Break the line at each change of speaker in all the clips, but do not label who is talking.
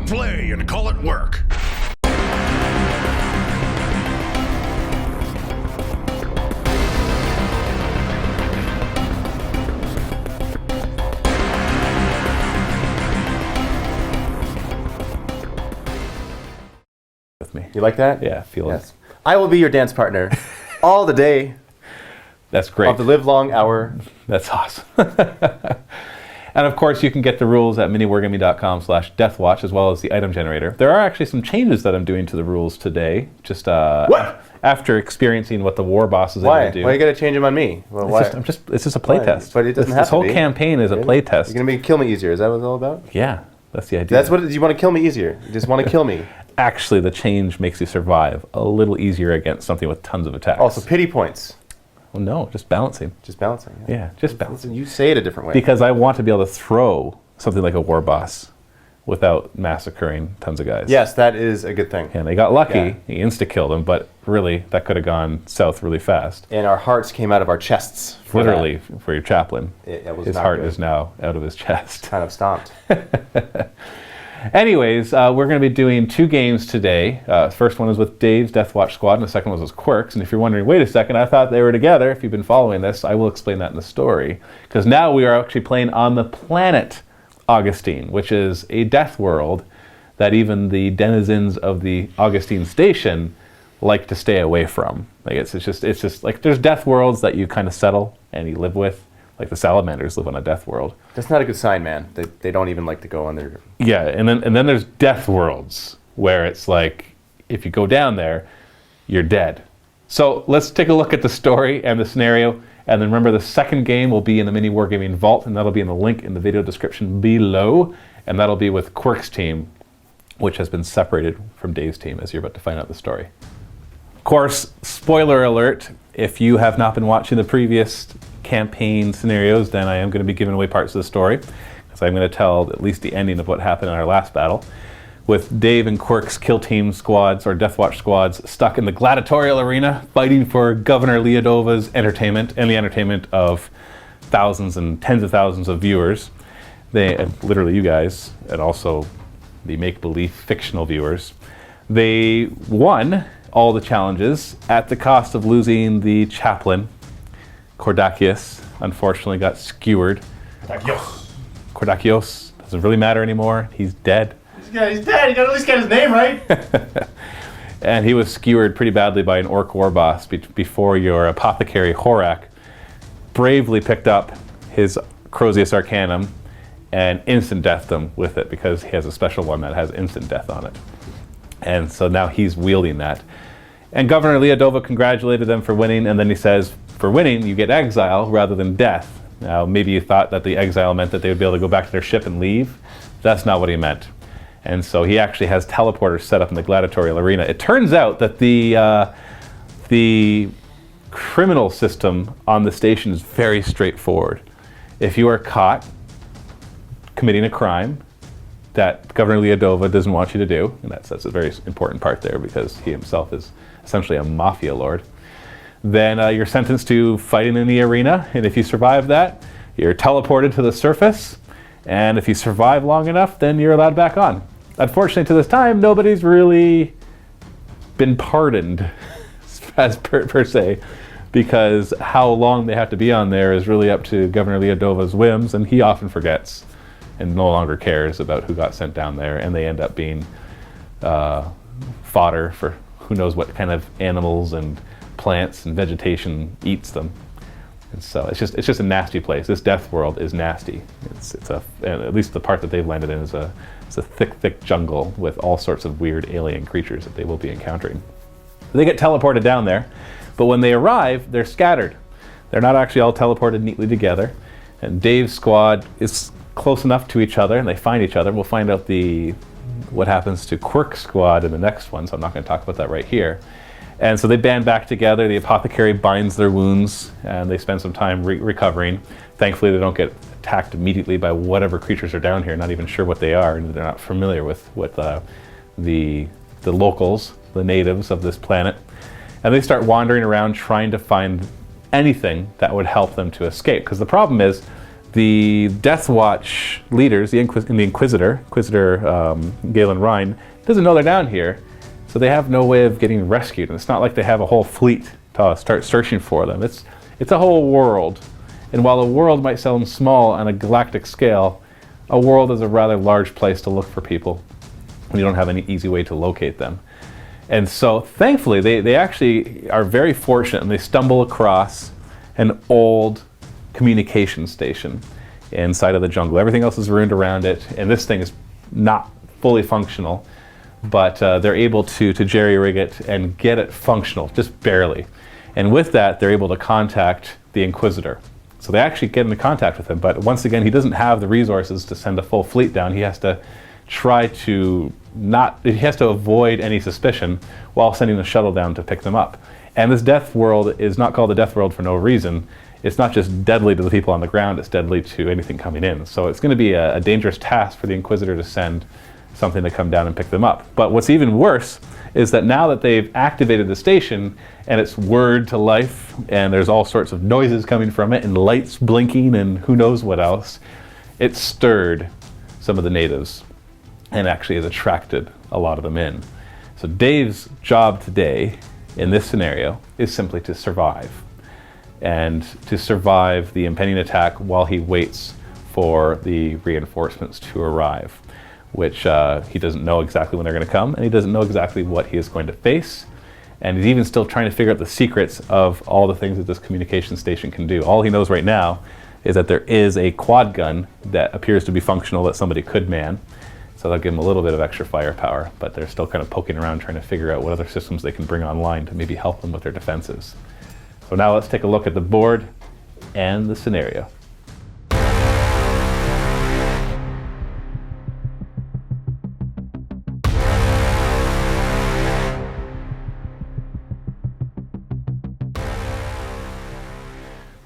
it play and call it work.
With me.
You like that?
Yeah, feel it.
Yes. I will be your dance partner all the day.
That's great.
Of the live long hour.
That's awesome. And of course, you can get the rules at miniwargaming.com/deathwatch, as well as the item generator. There are actually some changes that I'm doing to the rules today, just after experiencing what the war boss is able to do.
Why you got to change them on me? Well, why?
It's just a play test.
But it doesn't have
this
to
whole
be.
campaign is a play test.
You're gonna kill me easier. Is that what it's all about?
Yeah, that's the idea.
That's what you want to kill me easier. You just want to kill me.
Actually, the change makes you survive a little easier against something with tons of attacks.
Also, pity points.
Well, no, just balancing.
Just balancing.
Yeah, just balancing.
Listen, you say it a different way.
Because I want to be able to throw something like a war boss without massacring tons of guys.
Yes, that is a good thing.
And they got lucky. He insta-killed him, but really, that could have gone south really fast.
And our hearts came out of our chests.
Literally, for your chaplain.
It was
his
not
heart
good.
is now out of his chest.
Kind of stomped.
Anyways, we're going to be doing 2 games today. The first one is with Dave's Deathwatch squad, and the second one was with Quirk's. And if you're wondering, wait a second, I thought they were together. If you've been following this, I will explain that in the story. Because now we are actually playing on the planet Augustine, which is a death world that even the denizens of the Augustine station like to stay away from. Like it's just like there's death worlds that you kind of settle and you live with. Like the salamanders live on a death world.
That's not a good sign, man. They don't even like to go on their...
Yeah, and then there's death worlds where it's like, if you go down there, you're dead. So let's take a look at the story and the scenario, and then remember the second game will be in the MiniWarGaming Vault, and that'll be in the link in the video description below, and that'll be with Quirk's team, which has been separated from Dave's team, as you're about to find out the story. Of course, spoiler alert, if you have not been watching the previous campaign scenarios, then I am going to be giving away parts of the story, because I'm going to tell at least the ending of what happened in our last battle, with Dave and Quirk's kill team squads, or Deathwatch squads, stuck in the gladiatorial arena, fighting for Governor Leodova's entertainment, and the entertainment of thousands and tens of thousands of viewers. Literally you guys, and also the make-believe fictional viewers. They won all the challenges at the cost of losing the chaplain. Kordakios unfortunately got skewered. Kordakios doesn't really matter anymore. He's dead.
Yeah, he's dead. You got to at least get his name right.
And he was skewered pretty badly by an orc war boss before your apothecary Horak bravely picked up his Crozius Arcanum and instant deathed him with it, because he has a special one that has instant death on it. And so now he's wielding that. And Governor Leodova congratulated them for winning, and then he says, for winning, you get exile rather than death. Now, maybe you thought that the exile meant that they would be able to go back to their ship and leave. That's not what he meant. And so he actually has teleporters set up in the gladiatorial arena. It turns out that the criminal system on the station is very straightforward. If you are caught committing a crime that Governor Leodova doesn't want you to do, and that's a very important part there, because he himself is essentially a mafia lord, then you're sentenced to fighting in the arena, and if you survive that, you're teleported to the surface, and if you survive long enough, then you're allowed back on. Unfortunately, to this time, nobody's really been pardoned, as per se, because how long they have to be on there is really up to Governor Leodova's whims, and he often forgets and no longer cares about who got sent down there, and they end up being fodder for who knows what kind of animals and plants and vegetation eats them. And so it's just a nasty place. This death world is nasty. And at least the part that they've landed in is a thick jungle with all sorts of weird alien creatures that they will be encountering. They get teleported down there, but when they arrive, they're scattered. They're not actually all teleported neatly together. And Dave's squad is close enough to each other, and they find each other. We'll find out what happens to Quirk's squad in the next one, so I'm not going to talk about that right here. And so they band back together. The apothecary binds their wounds, and they spend some time recovering. Thankfully, they don't get attacked immediately by whatever creatures are down here, not even sure what they are, and they're not familiar with what the locals, the natives of this planet. And they start wandering around trying to find anything that would help them to escape. Because the problem is, the Deathwatch leaders, the Inquisitor Galen Rhine, doesn't know they're down here, so they have no way of getting rescued. And it's not like they have a whole fleet to start searching for them. It's a whole world. And while a world might sound small on a galactic scale, a world is a rather large place to look for people. And you don't have any easy way to locate them. And so, thankfully, they actually are very fortunate, and they stumble across an old communication station inside of the jungle. Everything else is ruined around it, and this thing is not fully functional, but they're able to jerry-rig it and get it functional, just barely. And with that, they're able to contact the Inquisitor. So they actually get into contact with him, but once again, he doesn't have the resources to send a full fleet down. He has to he has to avoid any suspicion while sending a shuttle down to pick them up. And this death world is not called the death world for no reason. It's not just deadly to the people on the ground, it's deadly to anything coming in. So it's going to be a dangerous task for the Inquisitor to send something to come down and pick them up. But what's even worse is that now that they've activated the station and it's whirred to life and there's all sorts of noises coming from it and lights blinking and who knows what else, it stirred some of the natives and actually has attracted a lot of them in. So Dave's job today in this scenario is simply to survive, and to survive the impending attack while he waits for the reinforcements to arrive, which he doesn't know exactly when they're going to come, and he doesn't know exactly what he is going to face, and he's even still trying to figure out the secrets of all the things that this communication station can do. All he knows right now is that there is a quad gun that appears to be functional that somebody could man. So that'll give them a little bit of extra firepower, but they're still kind of poking around trying to figure out what other systems they can bring online to maybe help them with their defenses. So now let's take a look at the board and the scenario.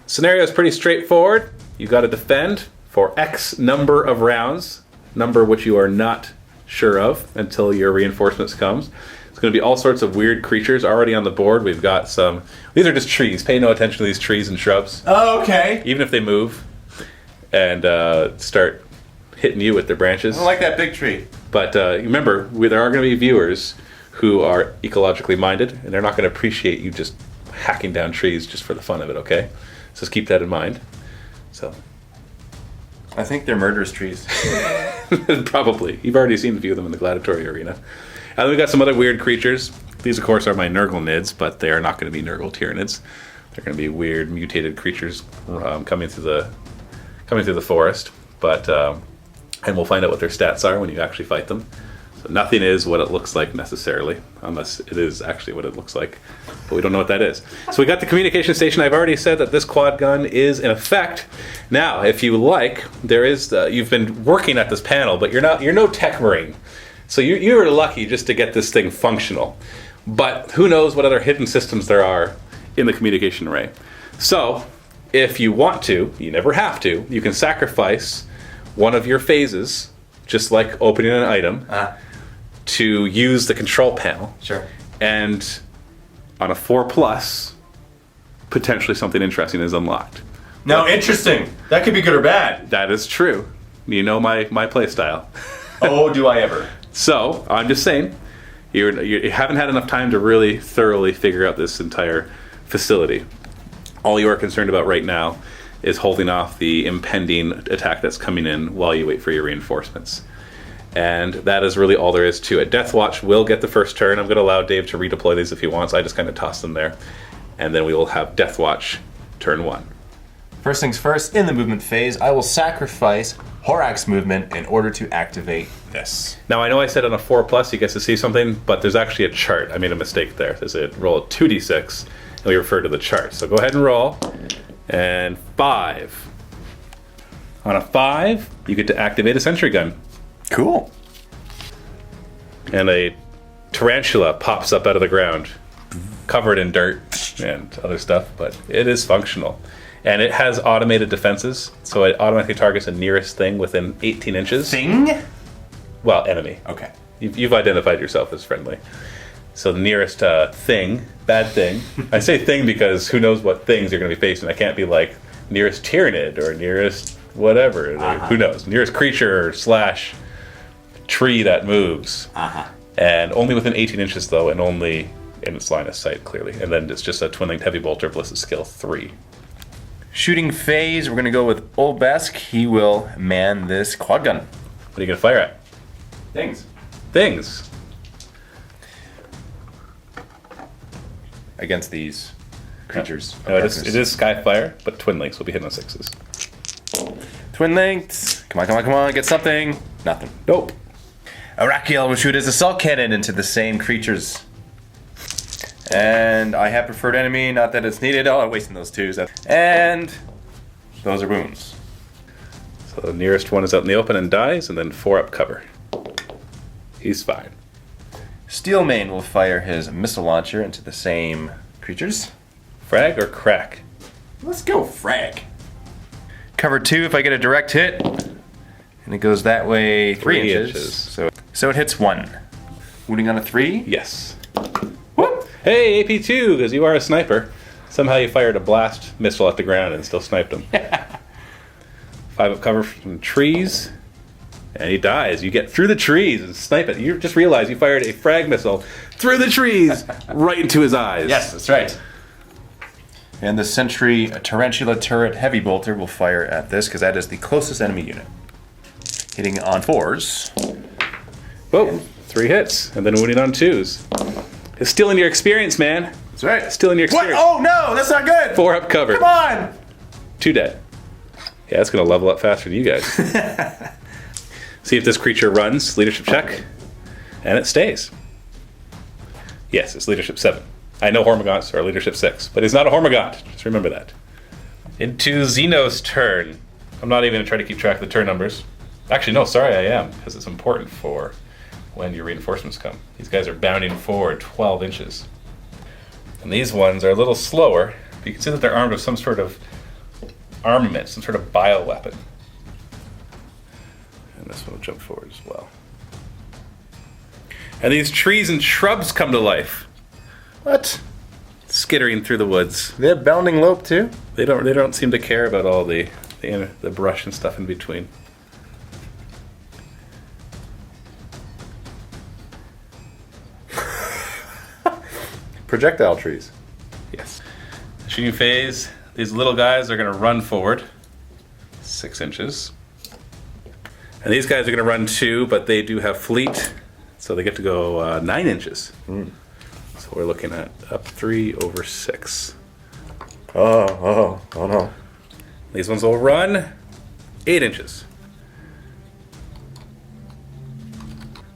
Scenario is pretty straightforward. You got to defend for X number of rounds, number which you are not sure of until your reinforcements comes. It's going to be all sorts of weird creatures already on the board. We've got some, these are just trees. Pay no attention to these trees and shrubs.
Oh, okay.
Even if they move and start hitting you with their branches.
I don't like that big tree.
But remember, there are going to be viewers who are ecologically minded, and they're not going to appreciate you just hacking down trees just for the fun of it, okay? So just keep that in mind. So
I think they're murderous trees.
probably. You've already seen a few of them in the gladiatory arena. And then we got some other weird creatures. These, of course, are my Nurgle-nids, but they are not going to be Nurgle Tyranids. They're going to be weird, mutated creatures coming through the forest. But and we'll find out what their stats are when you actually fight them. So nothing is what it looks like necessarily, unless it is actually what it looks like. But we don't know what that is. So we got the communication station. I've already said that this quad gun is in effect. Now, if you like, there is you've been working at this panel, but you're no tech marine. So you were lucky just to get this thing functional. But who knows what other hidden systems there are in the communication array. So if you want to, you never have to, you can sacrifice one of your phases, just like opening an item, to use the control panel.
Sure.
And on a 4+, potentially something interesting is unlocked.
Now, interesting. That could be good or bad.
That is true. You know my play style.
Oh, do I ever.
So, I'm just saying, you haven't had enough time to really thoroughly figure out this entire facility. All you are concerned about right now is holding off the impending attack that's coming in while you wait for your reinforcements. And that is really all there is to it. Deathwatch will get the first turn. I'm going to allow Dave to redeploy these if he wants. I just kind of toss them there. And then we will have Deathwatch turn 1.
First things first, in the movement phase, I will sacrifice Horak's movement in order to activate this.
Now, I know I said on a 4+, you get to see something, but there's actually a chart. I made a mistake there. There's a roll of 2d6, and we refer to the chart. So go ahead and roll. And 5. On a 5, you get to activate a sentry gun.
Cool.
And a tarantula pops up out of the ground, covered in dirt and other stuff, but it is functional. And it has automated defenses, so it automatically targets the nearest thing within 18 inches.
Thing?
Well, enemy.
Okay.
You've identified yourself as friendly. So the nearest thing, bad thing. I say thing because who knows what things you're going to be facing. I can't be like nearest Tyranid or nearest whatever. Who knows? Nearest creature slash tree that moves. And only within 18 inches, though, and only in its line of sight, clearly. And then it's just a twin-linked heavy bolter, ballistic skill 3.
Shooting phase, we're going to go with Olbesk. He will man this quad gun.
What are you going to fire at? Things.
Against these creatures.
No, it is Skyfire, but twin links will be hitting on 6s.
Twin linked. Come on, get something. Nothing.
Nope.
Arakiel will shoot his assault cannon into the same creatures. And I have preferred enemy, not that it's needed. Oh, I'm wasting those 2s. And those are wounds.
So the nearest one is out in the open and dies, and then 4 up cover. He's fine.
Steelmane will fire his missile launcher into the same creatures.
Frag or crack?
Let's go frag. Cover 2 if I get a direct hit. And it goes that way 3 inches. So it hits 1. Wounding on a 3?
Yes.
Whoop!
Hey, AP2, because you are a sniper. Somehow you fired a blast missile at the ground and still sniped him. 5 up cover from trees. And he dies. You get through the trees and snipe it. You just realize you fired a frag missile through the trees right into his eyes.
Yes, that's right. And the Sentry Tarantula Turret Heavy Bolter will fire at this because that is the closest enemy unit. Hitting on 4s.
Boom. 3 hits. And then wounding on 2s. It's stealing your experience, man.
That's right.
Stealing your experience.
What? Oh no, that's not good.
4 up cover.
Come on.
2 dead. Yeah, that's going to level up faster than you guys. See if this creature runs. Leadership check. And it stays. Yes, it's leadership 7. I know Hormagaunts are leadership 6, but he's not a Hormagaunt. Just remember that. Into Xenos' turn. I'm not even going to try to keep track of the turn numbers. Actually, no, sorry, I am, because it's important for when your reinforcements come. These guys are bounding forward 12 inches. And these ones are a little slower, but you can see that they're armed with some sort of armament, some sort of bioweapon. And this one will jump forward as well. And these trees and shrubs come to life. What? Skittering through the woods.
They have bounding lope too?
They don't seem to care about all the brush and stuff in between.
Projectile trees.
Yes. Shooting phase. These little guys are going to run forward 6 inches. And these guys are going to run 2, but they do have fleet, so they get to go 9 inches. So we're looking at up 3 over 6.
Oh no.
These ones will run 8 inches.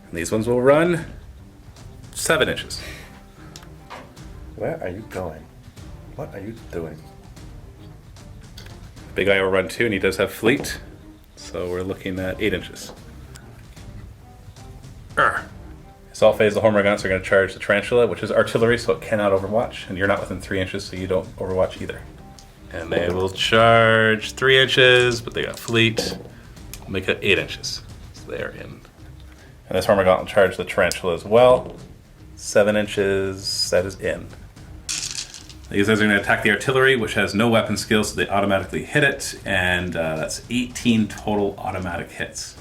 And these ones will run 7 inches.
Where are you going? What are you doing?
Big guy will run 2, and he does have fleet. So we're looking at 8 inches. Assault phase, the Hormagaunts are going to charge the Tarantula, which is artillery, so it cannot overwatch. And you're not within 3 inches, so you don't overwatch either. And they will charge 3 inches, but they got fleet. Make it 8 inches. So they are in. And this Hormagaunt will charge the Tarantula as well. 7 inches, that is in. These guys are going to attack the artillery, which has no weapon skill, so they automatically hit it, and that's 18 total automatic hits.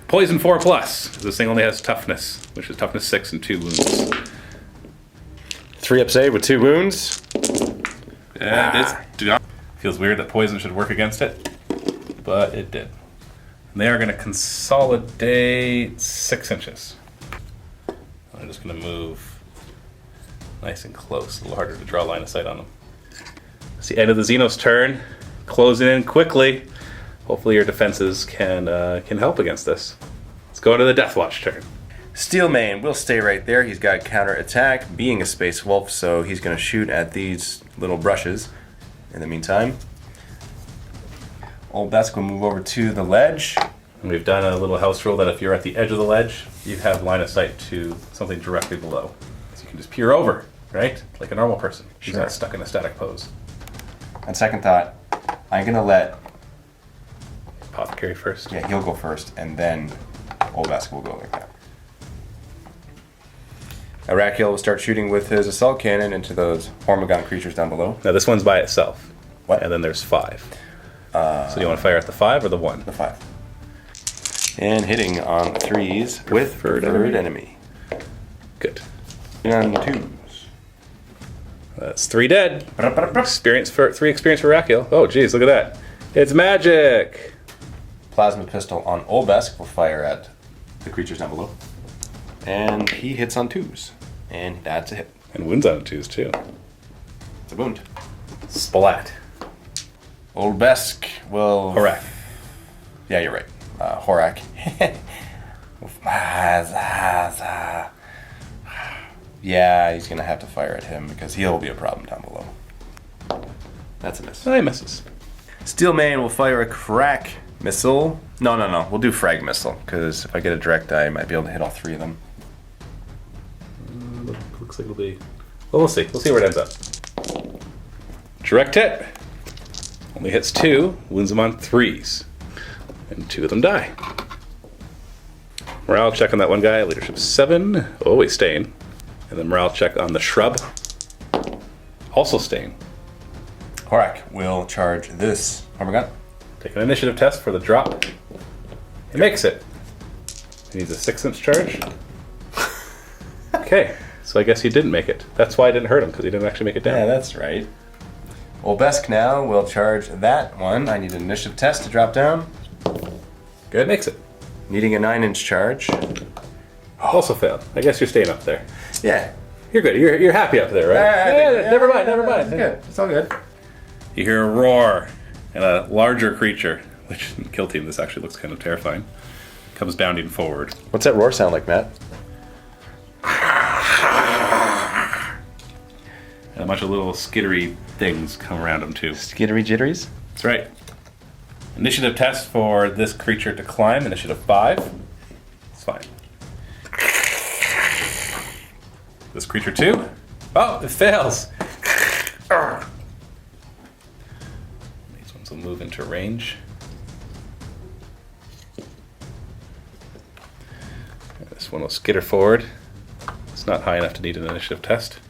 Poison 4+. This thing only has toughness, which is toughness 6 and 2 wounds.
3 up save with 2 wounds.
Feels weird that poison should work against it, but it did. And they are going to consolidate 6 inches. I'm just going to move nice and close, a little harder to draw a line of sight on them. It's the end of the Xenos turn, closing in quickly. Hopefully your defenses can help against this. Let's go to the Deathwatch turn.
Steelmane will stay right there. He's got counter attack, being a space wolf, so he's going to shoot at these little brushes. In the meantime, Old Besk will move over to the ledge.
And we've done a little house rule that if you're at the edge of the ledge, you have line of sight to something directly below. So you can just peer over, right? Like a normal person. He's not stuck in a static pose.
On second thought, I'm going to let...
Apothecary first.
Yeah, he'll go first, and then Old Besk will go like that. Arakiel will start shooting with his assault cannon into those Hormagaunt creatures down below.
Now this one's by itself.
What?
And then there's 5. So do you want to fire at the 5 or the 1?
The 5. And hitting on 3s with preferred enemy.
Good.
And on 2s.
That's 3 dead. Experience for 3 experience for Rakiel. Oh, geez, look at that. It's magic.
Plasma pistol on Olbesk will fire at the creatures down below. And he hits on 2s. And that's a hit.
And wounds on 2s too.
It's a wound.
Splat.
Olbesk will...
Horak.
Yeah, you're right. Horak. Yeah, he's going to have to fire at him because he'll be a problem down below. That's a miss.
Oh, he misses.
Steelman will fire a crack missile. No. We'll do frag missile because if I get a direct die, I might be able to hit all 3 of them.
Looks like it'll be... Well, we'll see. We'll see where it ends up. Direct hit. Only hits 2. Wounds them on 3s. And 2 of them die. Morale check on that one guy. Leadership 7. Oh, he's staying. And then morale check on the shrub. Also staying.
Horak will charge this armor gun.
Take an initiative test for the drop. He makes it. He needs a 6-inch charge. Okay, so I guess he didn't make it. That's why I didn't hurt him, because he didn't actually make it down.
Yeah, that's right. Olbesk now will charge that one. I need an initiative test to drop down.
Good. Makes it.
Needing a 9-inch charge.
Also failed. I guess you're staying up there.
Yeah.
You're good. You're happy up there, right? Never mind.
It's good. It's all good.
You hear a roar, and a larger creature, which in Kill Team this actually looks kind of terrifying, comes bounding forward.
What's that roar sound like, Matt?
And a bunch of little skittery things come around him too.
Skittery jitteries?
That's right. Initiative test for this creature to climb. Initiative 5. It's fine. This creature 2. Oh, it fails. These ones will move into range. This one will skitter forward. It's not high enough to need an initiative test.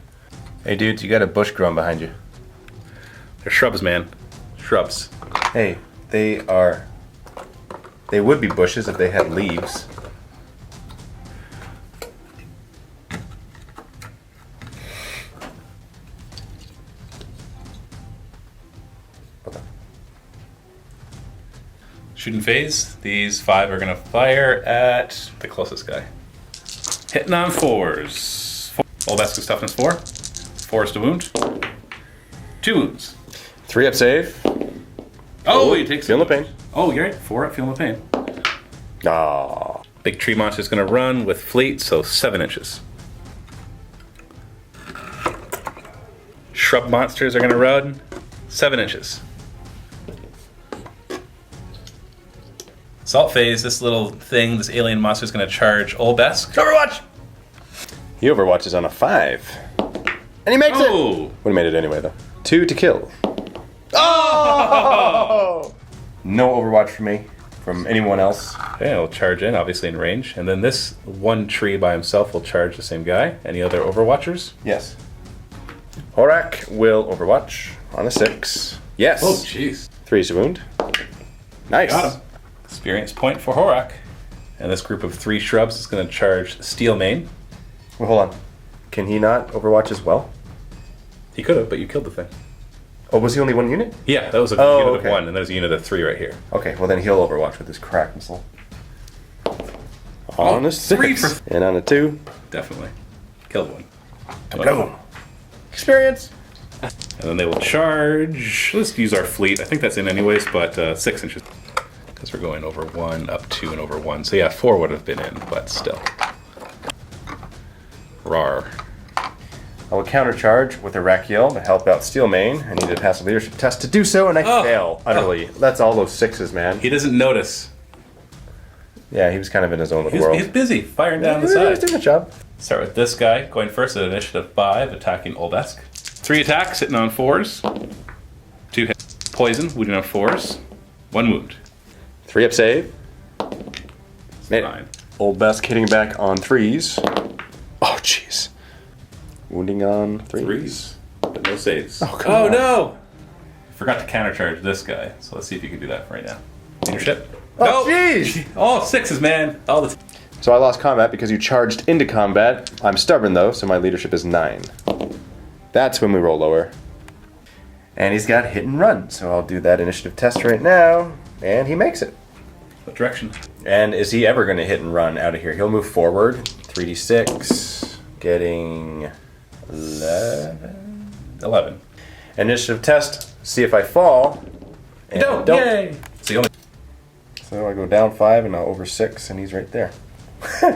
Hey, dudes, you got a bush growing behind you.
They're shrubs, man. Shrubs.
Hey, they would be bushes if they had leaves.
Shooting phase. These 5 are going to fire at the closest guy. Hitting on 4s. Olbesk toughness 4. 4 is to wound. 2 wounds.
3 up save.
Oh, he takes
Feeling the pain.
Oh, you're right. 4 up, feeling the pain.
Aww.
Big tree monster is going to run with fleet, so 7 inches. Shrub monsters are going to run 7 inches. Salt phase, this little thing, this alien monster is going to charge Olbesk.
Overwatch! He overwatches on a 5. And he makes it!
Oh!
Would have made it anyway, though. 2 to kill. Oh! No overwatch for me. From anyone else.
Okay, I'll charge in, obviously in range. And then this one tree by himself will charge the same guy. Any other overwatchers?
Yes. Horak will overwatch on a 6. Yes.
Oh, jeez.
3 is to wound. Nice.
Got him. Experience point for Horak. And this group of 3 shrubs is going to charge Steel Mane.
Well, hold on. Can he not overwatch as well?
He could have, but you killed the thing.
Oh, was he only 1 unit?
Yeah, that was a
Oh,
unit
okay.
of 1, and there's a unit of 3 right here.
Okay, well then he'll overwatch with his crack missile. On a
3
6.
for-
And on a 2.
Definitely. Killed one.
Go. Experience.
And then they will charge. Let's use our fleet. I think that's in anyways, but 6 inches. Because we're going over 1, up 2, and over 1. So yeah, 4 would have been in, but still. Rar.
I will countercharge with a Rakiel to help out Steelmane. I need to pass a leadership test to do so, and I fail utterly. That's all those 6s, man.
He doesn't notice.
Yeah, he was kind of in his own little world.
He's busy firing down the
He's
side.
doing a job.
Start with this guy, going first at initiative 5, attacking Olbesk. 3 attacks, hitting on 4s. 2 hits. Poison, wounding on 4s. 1 wound.
3 up save. Made it.
Fine.
Olbesk hitting back on 3s. Oh, jeez. Wounding on 3s.
3s. But no saves.
Oh, come
Oh
on.
no! Forgot to countercharge this guy, so let's see if you can do that right now. Leadership.
Oh, jeez!
All sixes, man. All the.
So I lost combat because you charged into combat. I'm stubborn though, so my leadership is 9. That's when we roll lower. And he's got hit and run, so I'll do that initiative test right now. And he makes it.
What direction?
And is he ever going to hit and run out of here? He'll move forward. 3d6. Getting 11.
11.
Initiative test. See if I fall. And
Don't. Yay! So you only.
So I go down 5 and now over 6, and he's right there.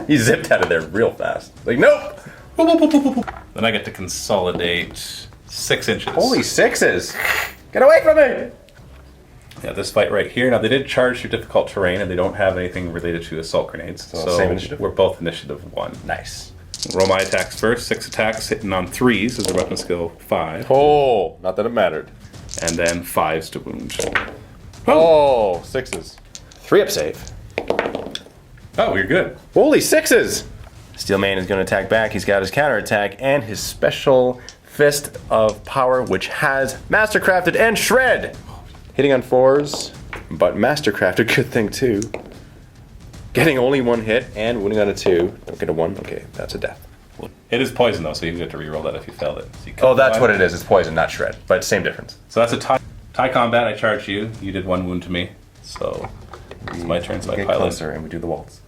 He zipped out of there real fast. Like, nope!
Then I get to consolidate 6 inches.
Holy 6s! Get away from me!
Yeah, this fight right here. Now they did charge through difficult terrain, and they don't have anything related to assault grenades.
So same initiative?
We're both initiative 1.
Nice.
Roll my attacks first. 6 attacks, hitting on 3s as a weapon skill 5.
Oh, not that it mattered.
And then 5s to wound.
Oh, 6s. 3-up save.
Oh, you're good.
Holy 6s! Steelmane is going to attack back. He's got his counterattack and his special fist of power, which has Mastercrafted and Shred. Hitting on 4s, but Mastercrafted, good thing too. Getting only 1 hit and winning on a 2. Don't get a 1. Okay, that's a death.
It is poison though, so you get to reroll that if you failed it. So you
Oh, that's what it is. It's poison, not Shred, but same difference.
So that's a tie combat. I charged you. You did 1 wound to me. So it's my turn. So I
Get
pilot.
closer and we do the waltz.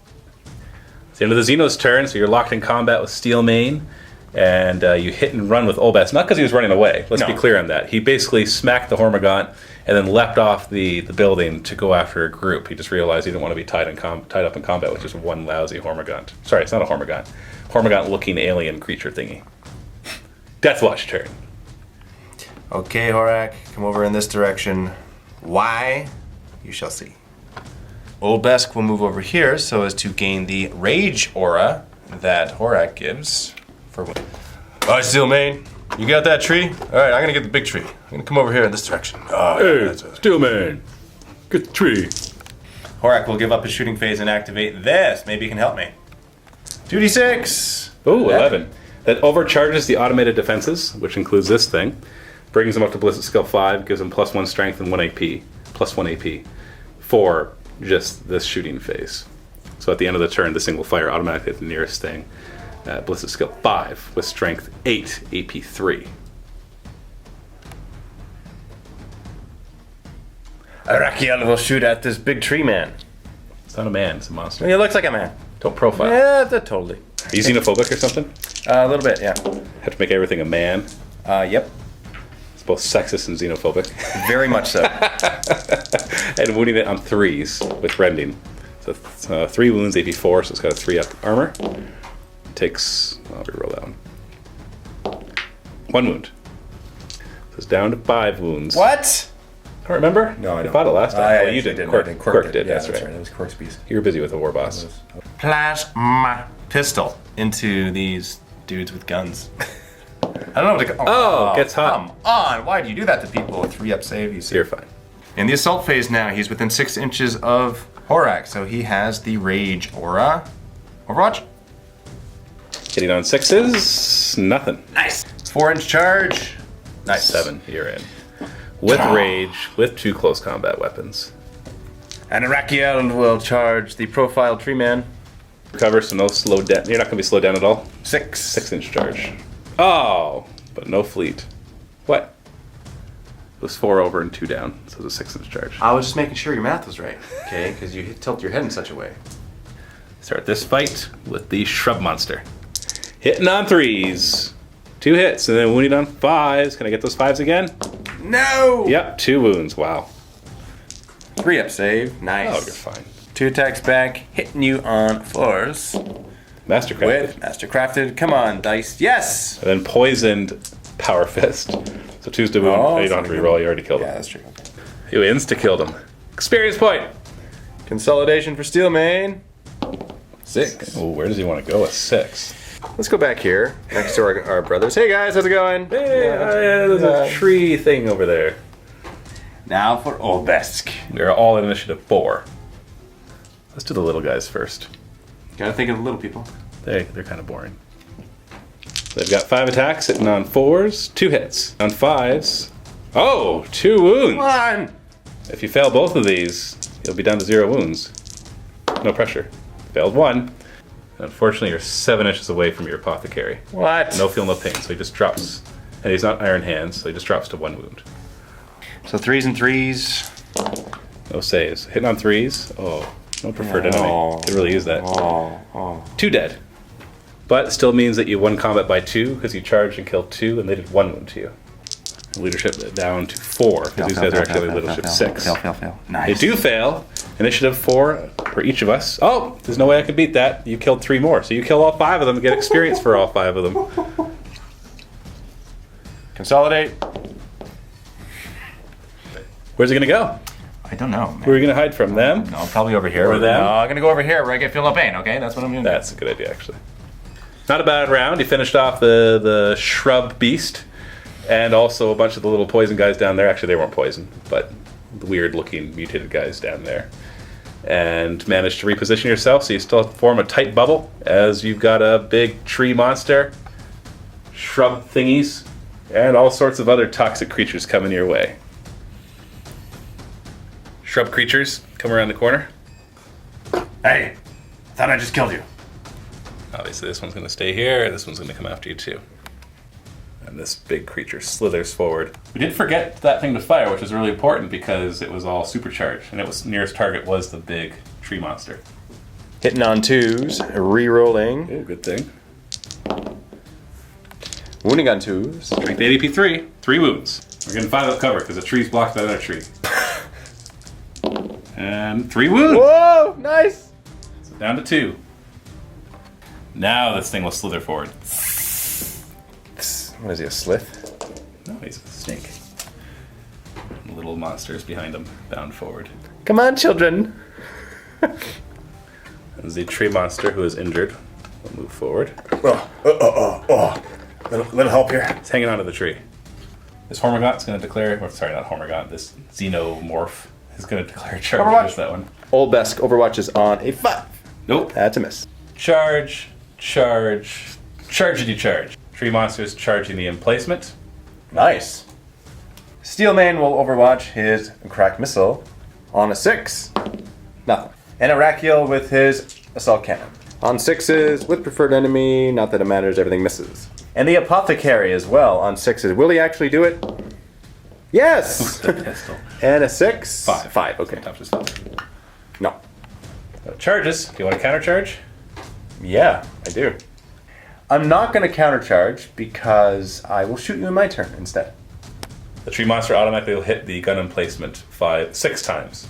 It's the end of the Xeno's turn, so you're locked in combat with Steelmane, and you hit and run with Olbats. Not because he was running away. Let's be clear on that. He basically smacked the Hormigaunt and then leapt off the building to go after a group. He just realized he didn't want to be tied up in combat with just one lousy Hormigaunt. Sorry, it's not a Hormigaunt. Hormigaunt-looking alien creature thingy. Deathwatch turn.
Okay, Horak, come over in this direction. Why? You shall see. Old Besk will move over here so as to gain the Rage aura that Horak gives. For one. Alright, Steelmane, you got that tree? Alright, I'm gonna get the big tree. I'm gonna come over here in this direction. Oh,
Hey, Steelman, get the tree.
Horak will give up his shooting phase and activate this. Maybe he can help me. 2d6!
Ooh, 11. That overcharges the automated defenses, which includes this thing. Brings him up to Ballistic Skill 5, gives him +1 strength and 1 AP. +1 AP. For just this shooting phase. So at the end of the turn, this thing will fire automatically at the nearest thing. Ballistic Skill 5 with strength 8, AP 3.
Arakiel will shoot at this big tree man.
It's not a man, it's a monster.
He looks like a man.
Don't profile.
Yeah, totally.
Are you xenophobic or something?
A little bit, yeah.
Have to make everything a man.
Yep.
It's both sexist and xenophobic.
Very much so.
And wounding it on 3s with rending. So 3 wounds, AP 4, so it's got a 3-up armor. Takes, I'll reroll that one. 1 wound. So it's down to 5 wounds.
What?
I don't remember?
No, I don't.
You fought it last time.
I
You did.
didn't.
Quirk did,
Yeah,
that's right.
That was Quirk's piece.
You were busy with the war boss.
Plasma pistol into these dudes with guns. I don't know what to go.
Oh, gets hot.
Come on. Why do you do that to people with 3-up save? You see.
You're fine.
In the assault phase now, he's within 6 inches of Horak, so he has the Rage aura. Overwatch.
Hitting on 6s, nothing.
Nice. 4-inch charge. Nice.
7, you're in. With rage, with 2 close combat weapons.
And Arakiel will charge the profile tree man.
Recover, so no slow down. You're not going to be slowed down at all.
6.
6-inch charge. Oh, but no fleet. What? It was 4 over and 2 down, so it was a 6-inch charge.
I was just making sure your math was right, okay? Because you tilt your head in such a way.
Start this fight with the shrub monster. Hitting on 3s. 2 hits, and then wounding on 5s. Can I get those 5s again?
No!
Yep, 2 wounds. Wow.
3-up save. Nice.
Oh, you're fine.
2 attacks back, hitting you on 4s.
Mastercraft.
With Mastercrafted. Come on, dice. Yes!
And then poisoned Power Fist. So 2s to wound.
Oh,
you don't have to reroll, you already killed him.
Yeah, that's true. Okay.
You insta-killed him. Experience point!
Consolidation for Steelmane. 6.
Oh, where does he want to go with 6?
Let's go back here, next to our brothers. Hey guys, how's it going?
Hey, there's a tree thing over there.
Now for Olbesk.
We're all in initiative 4. Let's do the little guys first.
Gotta think of the little people.
They're kind of boring. They've got 5 attacks, hitting on 4s, 2 hits. On 5s, Oh, 2 wounds.
Come on!
If you fail both of these, you'll be down to 0 wounds. No pressure. Failed 1. Unfortunately, you're 7 inches away from your apothecary.
What?
No feel, no pain. So he just drops. And he's not Iron Hands, so he just drops to 1 wound.
So 3s and 3s.
No saves. Hitting on 3s. Oh, no preferred enemy. Could really use that. 2 dead. But it still means that you won combat by 2 because you charged and killed 2, and they did 1 wound to you. Leadership down to 4 because these guys are actually leadership 6.
Fail. Nice.
They do fail. Initiative 4 for each of us. Oh, there's no way I could beat that. You killed 3 more, so you kill all 5 of them and get experience for all 5 of them.
Consolidate.
Where's it gonna go?
I don't know, man.
Where are you gonna hide from them?
No, probably over here.
Or them?
No, I'm gonna go over here where I get feel no pain, okay? That's what I'm doing.
That's a good idea, actually. Not a bad round. You finished off the shrub beast, and also a bunch of the little poison guys down there. Actually, they weren't poison, but the weird-looking mutated guys down there. And managed to reposition yourself, so you still form a tight bubble as you've got a big tree monster, shrub thingies, and all sorts of other toxic creatures coming your way. Shrub creatures come around the corner.
Hey, I thought I just killed you.
Obviously, this one's going to stay here. This one's going to come after you, too. And this big creature slithers forward. We did forget that thing to fire, which was really important because it was all supercharged. And it was nearest target was the big tree monster.
Hitting on 2s, re-rolling.
Oh, good thing.
Wounding on 2s.
Strength 80p 3. 3 wounds. We're getting 5 up cover because the tree's blocked by another tree. And 3 wounds.
Whoa, nice.
So down to 2. Now this thing will slither forward.
What is he, a slith?
No, he's a snake. And little monsters behind him, bound forward.
Come on, children.
As the tree monster who is injured will move forward.
Little help here.
It's hanging onto the tree. This Hormigaunt's going to declare, or sorry, not Hormigaunt, this Xenomorph is going to declare charge
Overwatch.
against that one.
Old Besk Overwatch is on a 5.
Nope.
That's a miss.
Charge, charge, chargity charge. Tree monsters charging the emplacement.
Nice. Steelman will overwatch his crack missile on a 6. Nothing. And Arakiel with his assault cannon. On 6s, with preferred enemy, not that it matters, everything misses. And the apothecary as well on 6s. Will he actually do it? Yes!
The pistol.
And a 6?
5.
5, okay.
Tough to stop.
No.
Charges. Do you want to countercharge?
Yeah, I do. I'm not going to countercharge because I will shoot you in my turn instead.
The tree monster automatically will hit the gun emplacement 6 times.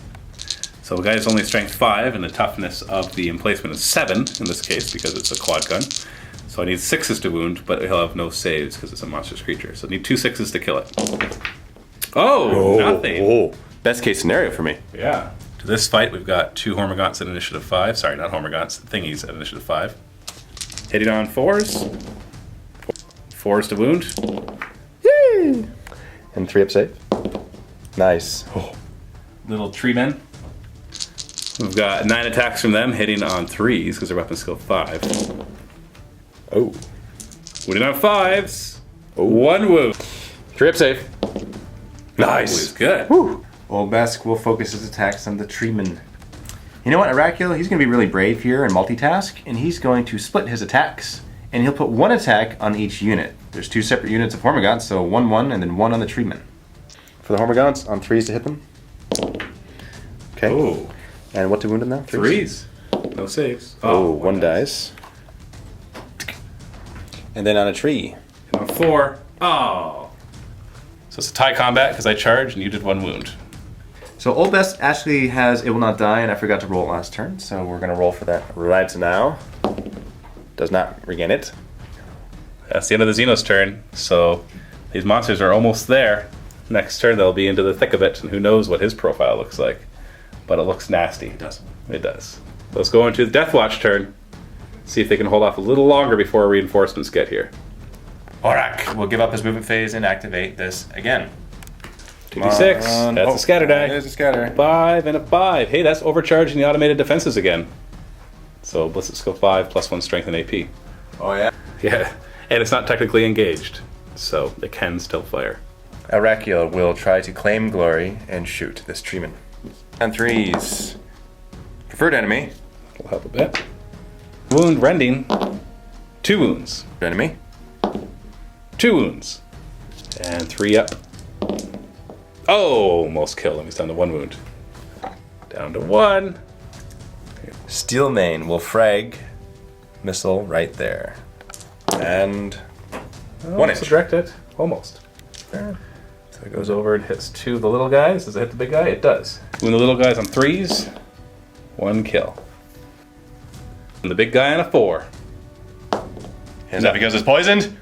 So the guy's only strength 5 and the toughness of the emplacement is 7 in this case because it's a quad gun. So I need 6s to wound, but he'll have no saves because it's a monstrous creature. So I need 2 6s to kill it. Oh, nothing.
Best case scenario for me.
Yeah. To this fight, we've got 2 Hormagaunts at initiative 5. Sorry, not Hormagaunts, thingies at initiative 5. Hitting on 4s. 4s to wound.
Yay! And 3 up save. Nice.
Little tree men. We've got 9 attacks from them, hitting on 3s because they're weapon skill 5.
Oh.
Wounding on 5s. 1 wound.
3 up save.
Nice. Good.
Whew. Old Besk will focus his attacks on the treeman. You know what, Arakiel, he's going to be really brave here and multitask, and he's going to split his attacks, and he'll put 1 attack on each unit. There's 2 separate units of Hormagaunts, so 1, 1, and then 1 on the treeman. For the Hormagaunts, on 3s to hit them. Okay.
Oh.
And what to wound them now?
3s. No saves.
Oh, 1 dice. And then on a tree.
And on 4. Oh. So it's a tie combat because I charged and you did 1 wound.
So Old Besk actually has It Will Not Die, and I forgot to roll it last turn, so we're going to roll for that right now. Does not regain it.
That's the end of the Xeno's turn, so these monsters are almost there. Next turn they'll be into the thick of it, and who knows what his profile looks like. But it looks nasty. It does. It does. Let's go into the Deathwatch turn. See if they can hold off a little longer before reinforcements get here.
Horak will give up his movement phase and activate this again.
2d6. That's a scatter die.
There's a scatter.
5 and a 5. Hey, that's overcharging the automated defenses again. So ballistic skill 5 plus 1 strength and AP.
Oh, yeah?
Yeah. And it's not technically engaged, so it can still fire.
Arakiel will try to claim glory and shoot this treeman. On 3s. Preferred enemy.
Will help a bit. Wound rending. 2 wounds.
Enemy.
2 wounds. And 3 up. Oh, almost kill him. He's down to 1 wound. Down to 1.
Steelmane will frag missile right there. And 1 inch.
Direct hit. Almost. So it goes over and hits 2 of the little guys. Does it hit the big guy? It does. Wound the little guys on 3s. 1 kill. And the big guy on a 4.
Is that because it's poisoned?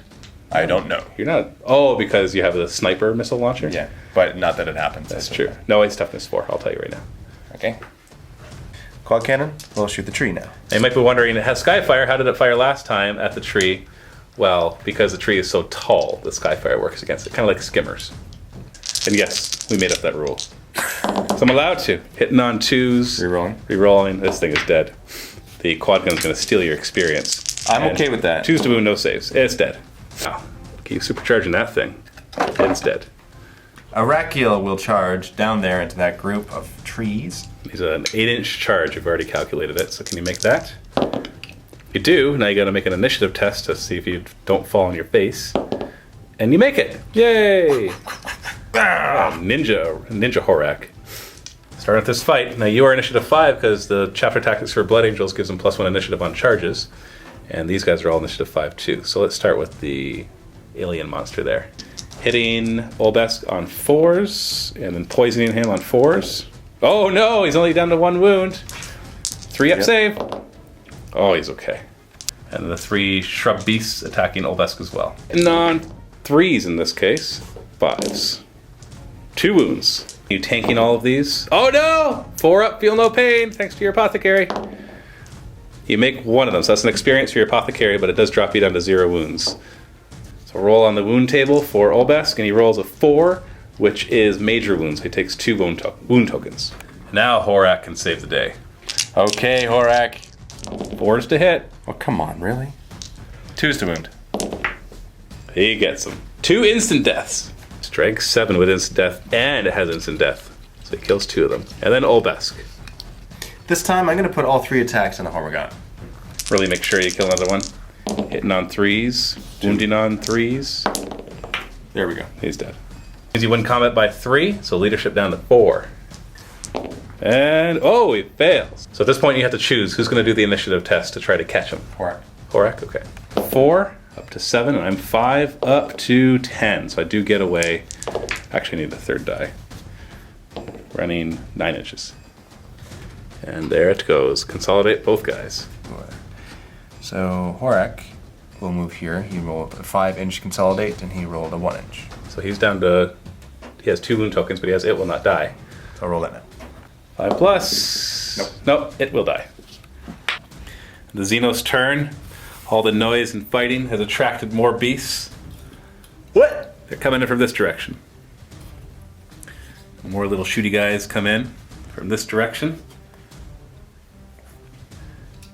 I don't know.
You're not. Oh, because you have the sniper missile launcher?
Yeah, but not that it happens.
That's true. No, it's toughness 4. I'll tell you right now.
Okay. Quad cannon will shoot the tree now.
And you might be wondering, it has Skyfire. How did it fire last time at the tree? Well, because the tree is so tall, the Skyfire works against it. Kind of like skimmers. And yes, we made up that rule. So I'm allowed to. Hitting on 2s.
Rerolling.
Rerolling. This thing is dead. The quad gun's going to steal your experience.
I'm
And
okay with that.
2s to wound, no saves. It's dead. Wow. Keep supercharging that thing. It's dead.
Arakiel will charge down there into that group of trees.
He's an 8-inch charge. You've already calculated it. So can you make that? If you do, now you got to make an initiative test to see if you don't fall on your face. And you make it. Yay! Ninja Horak. Starting with this fight. Now you are initiative 5 because the chapter tactics for Blood Angels gives them +1 initiative on charges. And these guys are all initiative 5 too. So let's start with the alien monster there. Hitting Olbesk on 4s and then poisoning him on 4s. Oh no, he's only down to 1 wound. 3 up save. Oh, he's okay. And the 3 shrub beasts attacking Olbesk as well. And on 3s in this case. 5s. 2 wounds. You tanking all of these? Oh no! 4 up, feel no pain, thanks to your apothecary. You make 1 of them, so that's an experience for your apothecary, but it does drop you down to 0 wounds. So roll on the wound table for Olbesk, and he rolls a 4, which is major wounds. He takes 2 wound tokens. Now Horak can save the day.
Okay, Horak.
4s to hit.
Oh, come on, really? 2s to wound.
He gets them. 2 instant deaths. Strength 7 with instant death, and it has instant death. So he kills 2 of them. And then Olbesk.
This time, I'm going to put all 3 attacks on the Hormagon.
Really make sure you kill another one. Hitting on 3s, wounding on 3s.
There we go.
He's dead. You win combat by 3, so leadership down to 4. And, oh, he fails. So at this point you have to choose who's going to do the initiative test to try to catch him.
Horak.
Horak, okay. 4 up to 7, and I'm 5 up to 10, so I do get away. Actually, I need a 3rd die. Running 9 inches. And there it goes. Consolidate both guys.
So Horak will move here. He rolled a 5-inch consolidate, and he rolled a 1-inch.
So he's down to, he has 2 wound tokens, but he has it will not die.
So I'll roll that now.
5 plus.
Nope.
Nope, it will die. The Xenos turn. All the noise and fighting has attracted more beasts. What? They're coming in from this direction. More little shooty guys come in from this direction.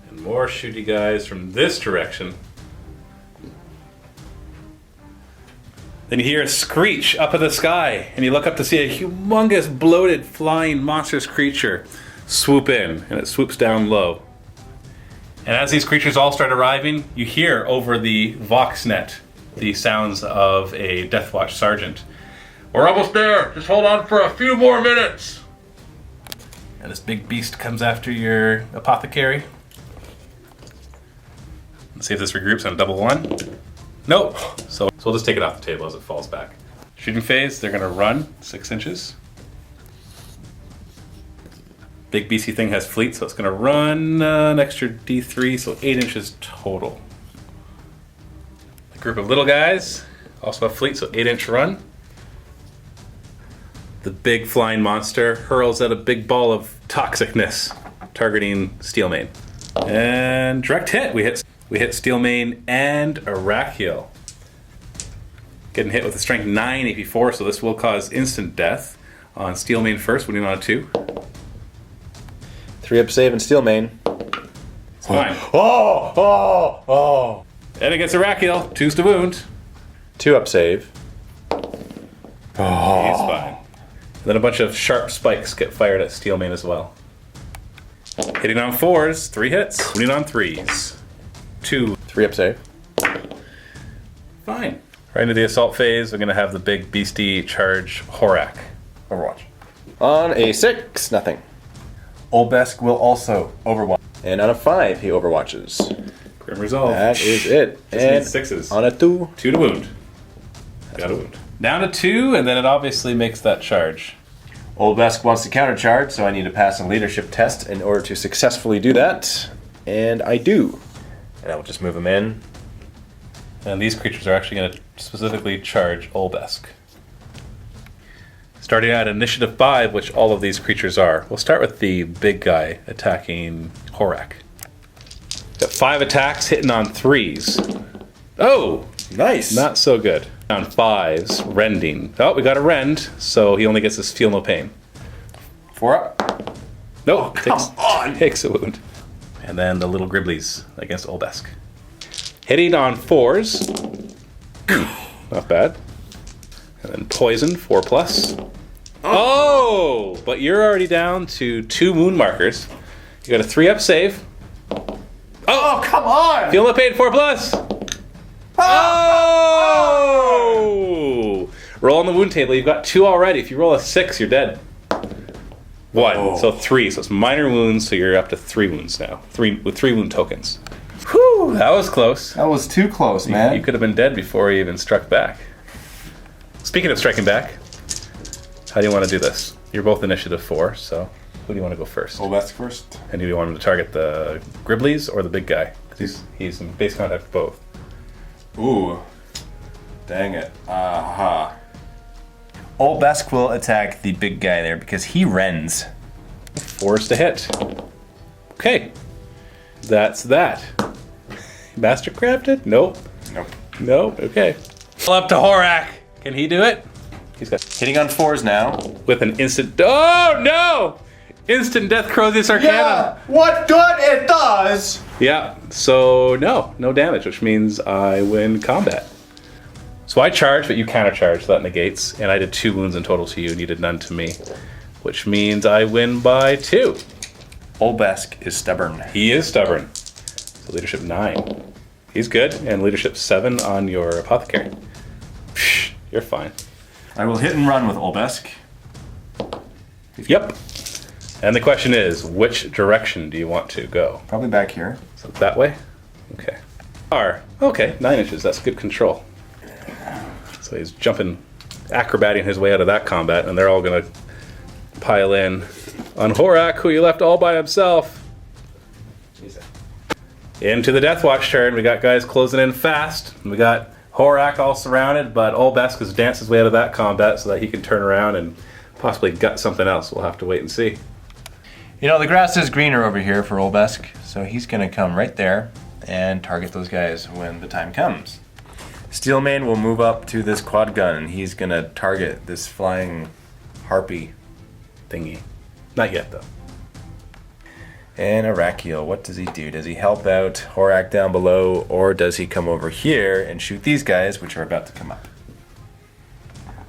And more shooty guys from this direction. Then you hear a screech up in the sky, and you look up to see a humongous, bloated, flying, monstrous creature swoop in, and it swoops down low. And as these creatures all start arriving, you hear over the Voxnet the sounds of a Deathwatch sergeant. We're almost there. Just hold on for a few more minutes. And this big beast comes after your apothecary. Let's see if this regroups on double 1. Nope. So we'll just take it off the table as it falls back. Shooting phase, they're going to run 6 inches. Big BC thing has fleet, so it's going to run an extra D3, so 8 inches total. The group of little guys also have fleet, so 8-inch run. The big flying monster hurls out a big ball of toxicness, targeting Steelmane. And direct hit. We hit Steelmane and Arakiel. Getting hit with a strength 9 AP4, so this will cause instant death on Steelmane first, winning on a 2.
3 up save and Steelmane.
It's fine.
Oh!
And against Arakiel, 2s to wound.
2 up save.
He's fine. And then a bunch of sharp spikes get fired at Steelman as well. Hitting on 4s, 3 hits. Hitting on 3s, 2.
3 up save.
Fine. Right into the assault phase, we're going to have the big beastie charge Horak.
Overwatch. On a 6, nothing. Olbesk will also overwatch. And on a 5, he overwatches.
Grim Resolve.
That is it.
Just
And
needs 6s.
on a 2.
2 to wound. Got a wound. Down to 2, and then it obviously makes that charge.
Olbesk wants to countercharge, so I need to pass a leadership test in order to successfully do that. And I do. And I will just move him in.
And these creatures are actually going to specifically charge Olbesk. Starting at initiative 5, which all of these creatures are. We'll start with the big guy attacking Horak. Got 5 attacks, hitting on 3s. Oh!
Nice.
Not so good. On 5s, rending. Oh, we got a rend, so he only gets his feel no pain.
4 up.
Nope.
Come on.
Takes a wound. And then the little Gribblies against Olbesk. Hitting on 4s. Not bad. And then poison, 4+. Oh! But you're already down to 2 wound markers. You got a 3-up save.
Oh, come on!
Feel no pain, 4+. Oh! Roll on the wound table. You've got 2 already. If you roll a 6, you're dead. 1.
Oh.
So 3. So it's minor wounds, so you're up to 3 wounds now. 3 with 3 wound tokens. Whew, that was close.
That was too close, man.
You could have been dead before you even struck back. Speaking of striking back, how do you want to do this? You're both initiative 4, so who do you want to go first?
Olbesk first.
And do you want him to target the Gribblies or the big guy? Because he's in base contact with both.
Ooh. Dang it. Aha. Olbesk will attack the big guy there because he rends.
4s to hit. Okay. That's that. Mastercrafted? Nope.
Nope.
Nope. Okay. Up to Horak. Can he do it? He's got
Hitting on 4s now.
with an instant. Oh no! Instant death Crozius Arcanum.
What good it does!
Yeah. So no damage, which means I win combat. So I charge, but you countercharge. So that negates, and I did 2 wounds in total to you, and you did none to me, which means I win by 2.
Olbesk is stubborn.
He is stubborn. So leadership 9. He's good, and leadership 7 on your apothecary. Psh, you're fine.
I will hit and run with Olbesk.
Yep. And the question is, which direction do you want to go?
Probably back here.
So that way? Okay. Okay, 9 inches. That's good control. So he's jumping, acrobating his way out of that combat, and they're all going to pile in on Horak, who you left all by himself. Into the Deathwatch turn. We got guys closing in fast. We got Horak all surrounded, but Olbesk has danced his way out of that combat so that he can turn around and possibly gut something else. We'll have to wait and see.
You know, the grass is greener over here for Olbesk, so he's going to come right there and target those guys when the time comes. Steelman will move up to this quad gun, and he's going to target this flying harpy
Thingy. Not yet, though.
And Arakiel, what does he do? Does he help out Horak down below, or does he come over here and shoot these guys, which are about to come up?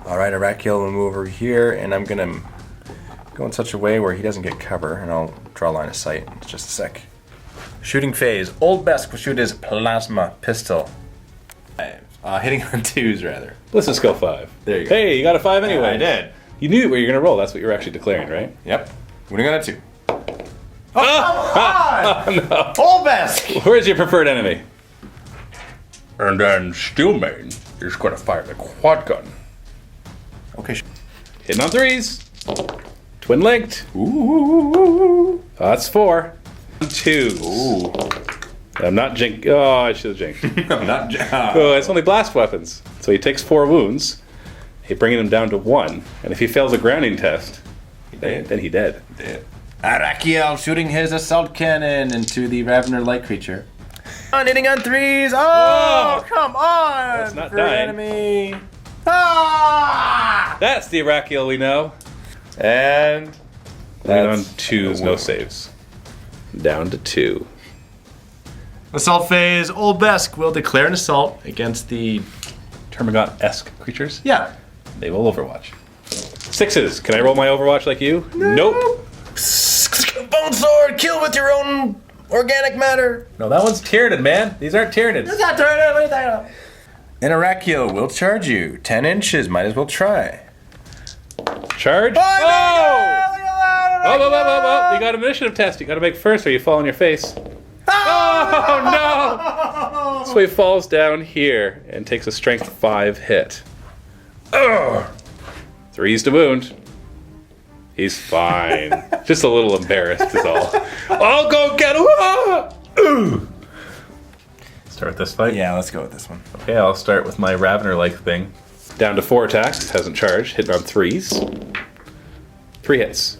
Alright, Arakiel will move over here, and I'm going to go in such a way where he doesn't get cover, and I'll draw line of sight in just a sec. Shooting phase. Olbesk will shoot his plasma pistol. Hitting on 2s, rather.
Let's just go 5.
There you go.
Hey, you got a 5 anyway.
I did.
You knew where you're going to roll. That's what you were actually declaring, right?
Yep. Winning on a 2. Oh, come on!
No.
Olbesk!
Where's your preferred enemy? And then Steelman is going to fire the quad gun.
Okay.
Hitting on 3s. Twin linked.
Ooh.
That's 4. 2s.
Ooh.
I'm not jink. Oh, I should have jinked.
I'm not.
Oh, it's only blast weapons. So he takes 4 wounds. He bringing him down to 1. And if he fails a grounding test, then he dead.
Dead. Arakiel shooting his assault cannon into the Ravener light creature. Hitting on 3s. Oh, come on!
That's not
For
dying.
Enemy. Ah!
That's the Arakiel we know.
And
Hitting on
that's
2s,
a
no
wound.
saves. Down to 2.
Assault phase. Olbesk will declare an assault against the
Termagant-esque creatures.
Yeah.
they will overwatch. 6s. Can I roll my overwatch like you? Nope.
Bone sword, kill with your own organic matter.
No, that one's Tyranid, man. These aren't Tyranids.
It's not Tyranids. An Arachio will charge you 10 inches. Might as well try.
Charge. Oh, you got an initiative test. You got to make first or you fall on your face. Oh, no. So he falls down here and takes a strength 5 hit. Ugh. 3s to wound. He's fine. Just a little embarrassed is all. I'll go get him. Start with this fight?
Yeah, let's go with this one.
Okay, I'll start with my Ravener-like thing. Down to 4 attacks. Hasn't charged. Hitting on 3s. 3 hits.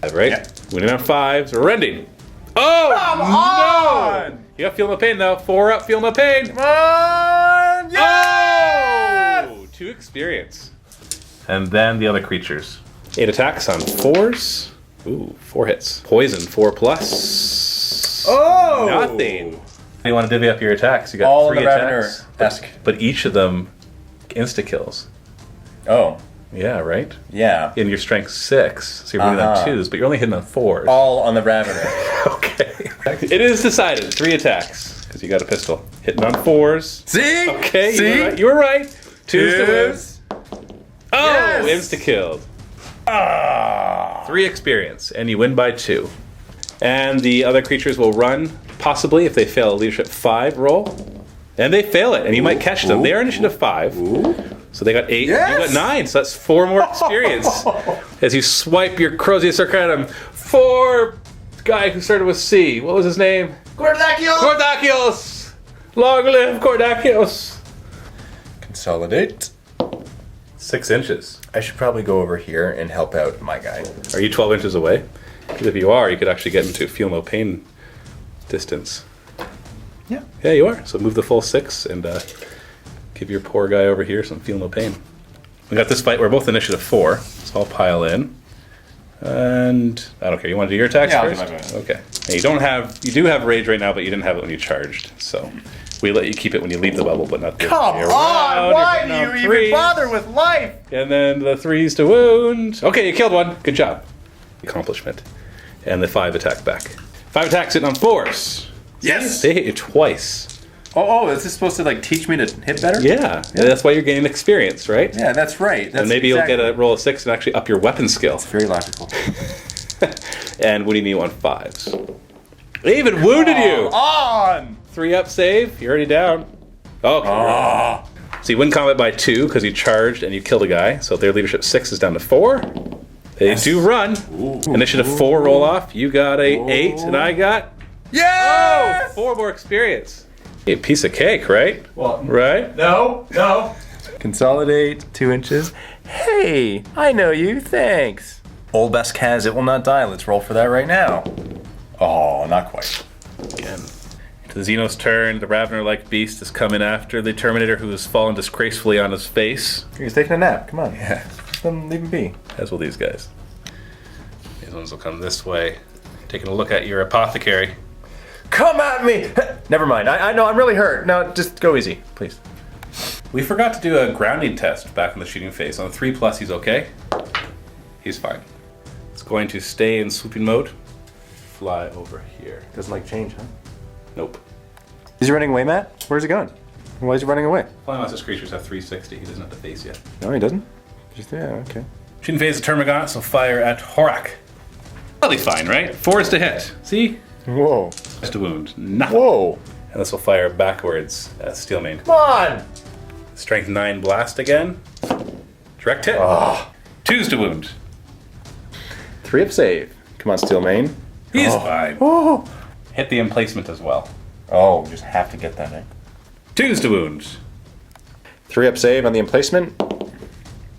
5, right?
Yeah.
Winning on 5s. We're ending. Oh,
Come
no!
on!
You got Feel My Pain now. 4 up, Feel My Pain.
Come on! Yes!
Oh! 2 experience. And then the other creatures. 8 attacks on 4s. Ooh, 4 hits. Poison, 4+.
Oh!
Nothing. You want to divvy up your attacks. You got
All
3
in the
attacks.
Ravener-esque.
But each of them insta-kills.
Oh,
Yeah, right?
yeah.
In your strength 6. So you're winning on 2s, but you're only hitting on 4s.
All on the Ravener.
Okay. It is decided. 3 attacks. Because you got a pistol. Hitting on 4s.
See?
Okay,
See?
you were right. 2s to
Yes.
win. Oh,
Yes.
insta-killed.
Ah.
3 experience, and you win by 2. And the other creatures will run, possibly, if they fail a leadership 5 roll. And they fail it, and you might catch them. They are initiative 5. So they got 8,
Yes.
you got 9, so that's 4 more experience. As you swipe your Crozius Arcanum for guy who started with C. What was his name?
Gordakios!
Cordakios! Long live Cordakios!
Consolidate.
6 inches.
I should probably go over here and help out my guy.
Are you 12 inches away? Because if you are, you could actually get into Feel No Pain distance.
Yeah.
Yeah, you are. So move the full 6 and give your poor guy over here some Feel No Pain. We got this fight. We're both initiative 4, so I'll pile in. And I don't care. You want to do your attacks
Yeah, I'll do
first?
my attacks.
Okay. And you do have rage right now, but you didn't have it when you charged. So we let you keep it when you leave the bubble, but not the
Come
other way
on!
around.
Why
You're
do
getting
you
on
even
3s.
bother with life?
And then the 3s to wound. Okay, you killed one. Good job. Accomplishment. And the 5 attack back. 5 attacks hitting on 4s.
Yes!
They hit you twice.
Oh, is this supposed to like teach me to hit better?
Yeah. And that's why you're gaining experience, right?
Yeah, that's right. That's
And maybe you'll get a roll of 6 and actually up your weapon skill.
very logical.
And what do you need on 5s? They even wounded you!
On!
3 up save. You're already down. Okay.
Ah.
So you win combat by 2 because you charged and you killed a guy. So their leadership 6 is down to 4. They do run. Initiative 4 roll off. You got a 8 and I got
Yes!
4 more experience. A piece of cake, right?
Well,
Right?
no. Consolidate 2 inches. Hey, I know you. Thanks. Old Best has it will not die. Let's roll for that right now. Oh, not quite.
Again. To the Xenos turn, the Ravener-like beast is coming after the Terminator who has fallen disgracefully on his face.
He's taking a nap. Come on. Yeah. Leave him be.
As will these guys. These ones will come this way. Taking a look at your apothecary.
Come at me! Never mind. I know I'm really hurt. No, just go easy, please.
We forgot to do a grounding test back in the shooting phase. On 3+, he's okay. He's fine. It's going to stay in swooping mode. Fly over here.
Doesn't like change, huh?
Nope.
Is he running away, Matt? Where's he going? Why is he running away?
Flying monsters creatures have 360. He doesn't have to face yet.
No, he doesn't. Just yeah, okay.
Shooting phase of Termagant, so fire at Horak. Probably fine, right? 4 is to hit. See?
Whoa.
Just to wound. Nothing.
Whoa.
And this will fire backwards at Steelmane.
Come on!
Strength 9 blast again. Direct hit. 2s to wound.
3 up save. Come on, Steelmane.
He's fine.
Oh.
Hit the emplacement as well.
Oh, just have to get that, eh?
2s to wound.
3 up save on the emplacement.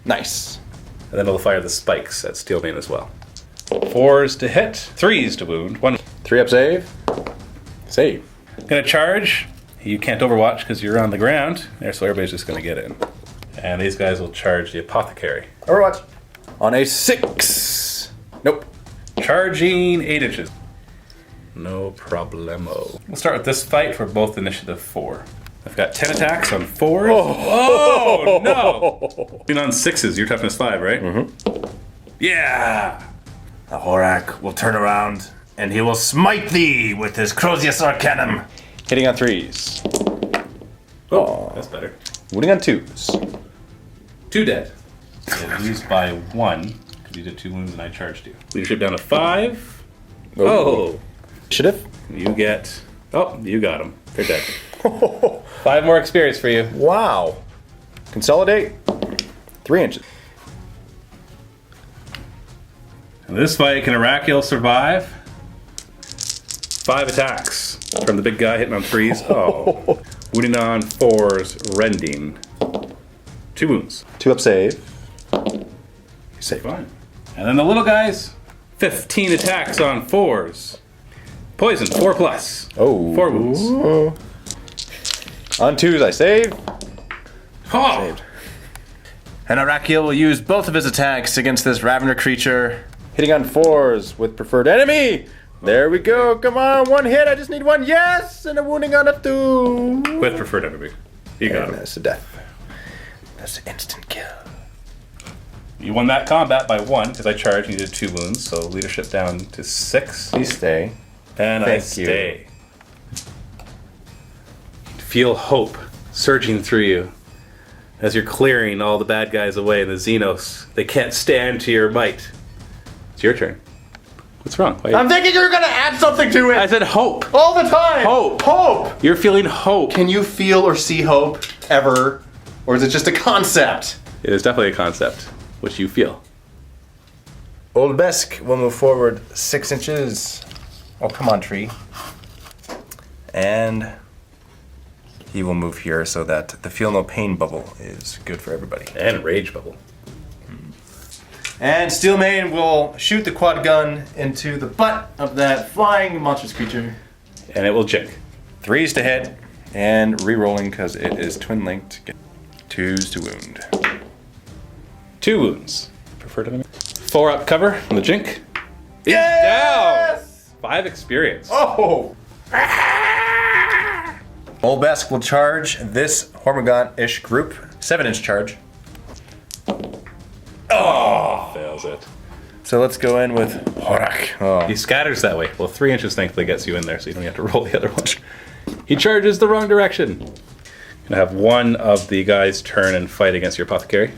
Nice.
And then it'll fire the spikes at Steelmane as well. 4s to hit. 3s to wound. 1.
3 up save. Save.
Gonna charge. You can't overwatch because you're on the ground. There, so everybody's just gonna get in. And these guys will charge the apothecary.
Overwatch. On a 6. Nope.
Charging 8 inches. No problemo. We'll start with this fight for both initiative 4.
I've got 10 attacks on 4s. Oh, no! Being on 6s, you're toughness 5, right? Mm-hmm. Yeah!
The Horak will turn around, and he will smite thee with his Crozius Arcanum.
Hitting on 3s.
Oh, that's better.
Wounding on 2s.
2 dead. So lose by 1, because you did 2 wounds and I charged you. Leadership down to 5. Oh!
Initiative.
You get... Oh, you got them. They're dead.
5 more experience for you.
Wow. Consolidate. 3 inches.
In this fight, can Arakiel survive? 5 attacks from the big guy hitting on 3s. Oh. Wounding on 4s, rending. 2 wounds.
2 up save.
Safe. Fine. And then the little guys, 15 attacks on 4s. Poison, 4 plus.
Oh.
4 wounds.
On 2s, I save.
Oh.
Saved.
And Arakiel will use both of his attacks against this Ravener creature.
Hitting on 4s with preferred enemy. There we go. Come on, 1 hit. I just need 1. Yes, and a wounding on a 2.
With preferred enemy. You got
And
him.
that's a death. That's an instant kill.
You won that combat by 1 because I charged and you did 2 wounds. So leadership down to 6.
Please stay.
And I
Thank you.
stay. Feel hope surging through you as you're clearing all the bad guys away in the Xenos. They can't stand to your might. It's your turn. What's wrong? Why
I'm thinking you're gonna add something to it
I said hope.
all the time.
Hope.
Hope.
You're feeling hope.
Can you feel or see hope ever, or is it just a concept?
It is definitely a concept, which you feel.
Old Besk will move forward 6 inches. Oh, come on, tree. And he will move here so that the feel no pain bubble is good for everybody.
And rage bubble.
And Steelmane will shoot the quad gun into the butt of that flying monstrous creature.
And it will jink.
3s to hit, and re-rolling because it is twin linked. 2s to wound.
2 wounds. Preferred enemy. 4 up cover on the jink.
Yes!
Down. 5 experience.
Oh! Old Besk will charge this Hormigaunt-ish group. 7-inch charge.
Fails it.
So let's go in with Horak. Oh.
He scatters that way. Well, 3 inches thankfully gets you in there, so you don't have to roll the other one. He charges the wrong direction. Gonna have 1 of the guys turn and fight against your apothecary.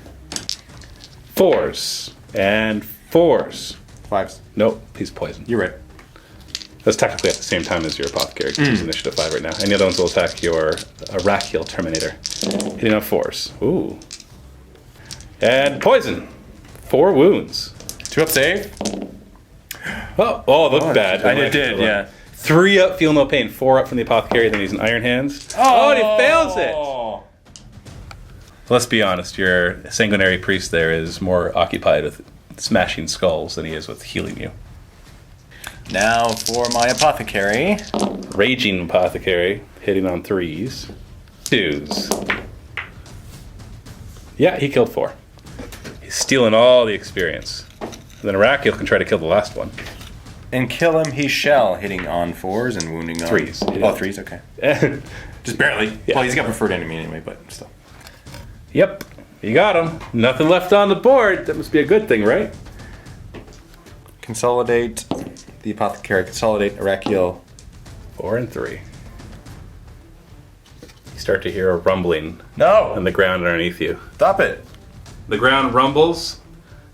4s. And 4s.
5s.
Nope, he's poisoned.
You're right.
That's technically at the same time as your apothecary, because he's initiative 5 right now. And the other ones will attack your Arakiel Terminator. Hitting on 4s. Ooh. And poison. 4 wounds.
2 up save.
Oh, looked bad.
It did, yeah.
3 up, feel no pain. 4 up from the apothecary, then he's in Iron Hands. Oh, and he fails it! Let's be honest, your sanguinary priest there is more occupied with smashing skulls than he is with healing you.
Now for my apothecary.
Raging apothecary, hitting on 3s. 2s. Yeah, he killed 4. He's stealing all the experience. And then Arakiel can try to kill the last one.
And kill him he shall, hitting on 4s and wounding on...
3s.
Oh, 3s, okay. Just barely.
Yeah.
Well, he's got preferred enemy anyway, but still.
Yep, you got him. Nothing left on the board. That must be a good thing, right?
Consolidate the apothecary. Consolidate Arakiel.
4 and 3. You start to hear a rumbling
No!
on the ground underneath you.
Stop it.
The ground rumbles,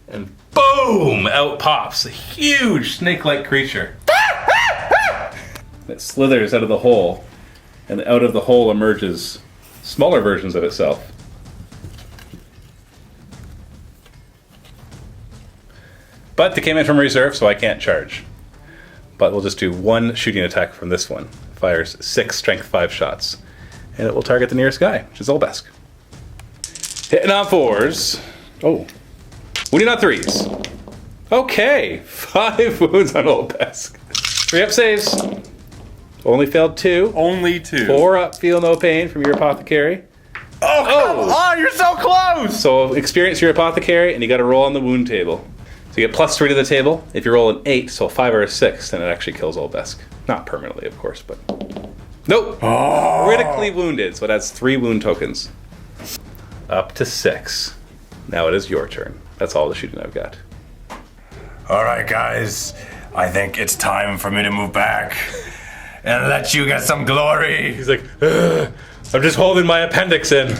and boom! Out pops a huge snake-like creature. It slithers out of the hole, and out of the hole emerges smaller versions of itself. But they came in from reserve, so I can't charge. But we'll just do 1 shooting attack from this one. Fires 6 strength 5 shots. And it will target the nearest guy, which is Olbesk. Hitting on 4s. Oh. Wounding on 3s. Okay. 5 wounds on Olbesk. 3 up saves. Only failed 2.
Only 2.
4 up, feel no pain from your apothecary.
Oh, come on! You're so close!
So experience your apothecary, and you got to roll on the wound table. So you get +3 to the table. If you roll an 8, so a 5 or a 6, then it actually kills Olbesk. Not permanently, of course, but Nope. Critically wounded, so that's 3 wound tokens. Up to 6. Now it is your turn. That's all the shooting I've got.
All right, guys. I think it's time for me to move back and let you get some glory.
He's like, "Ugh, I'm just holding my appendix in,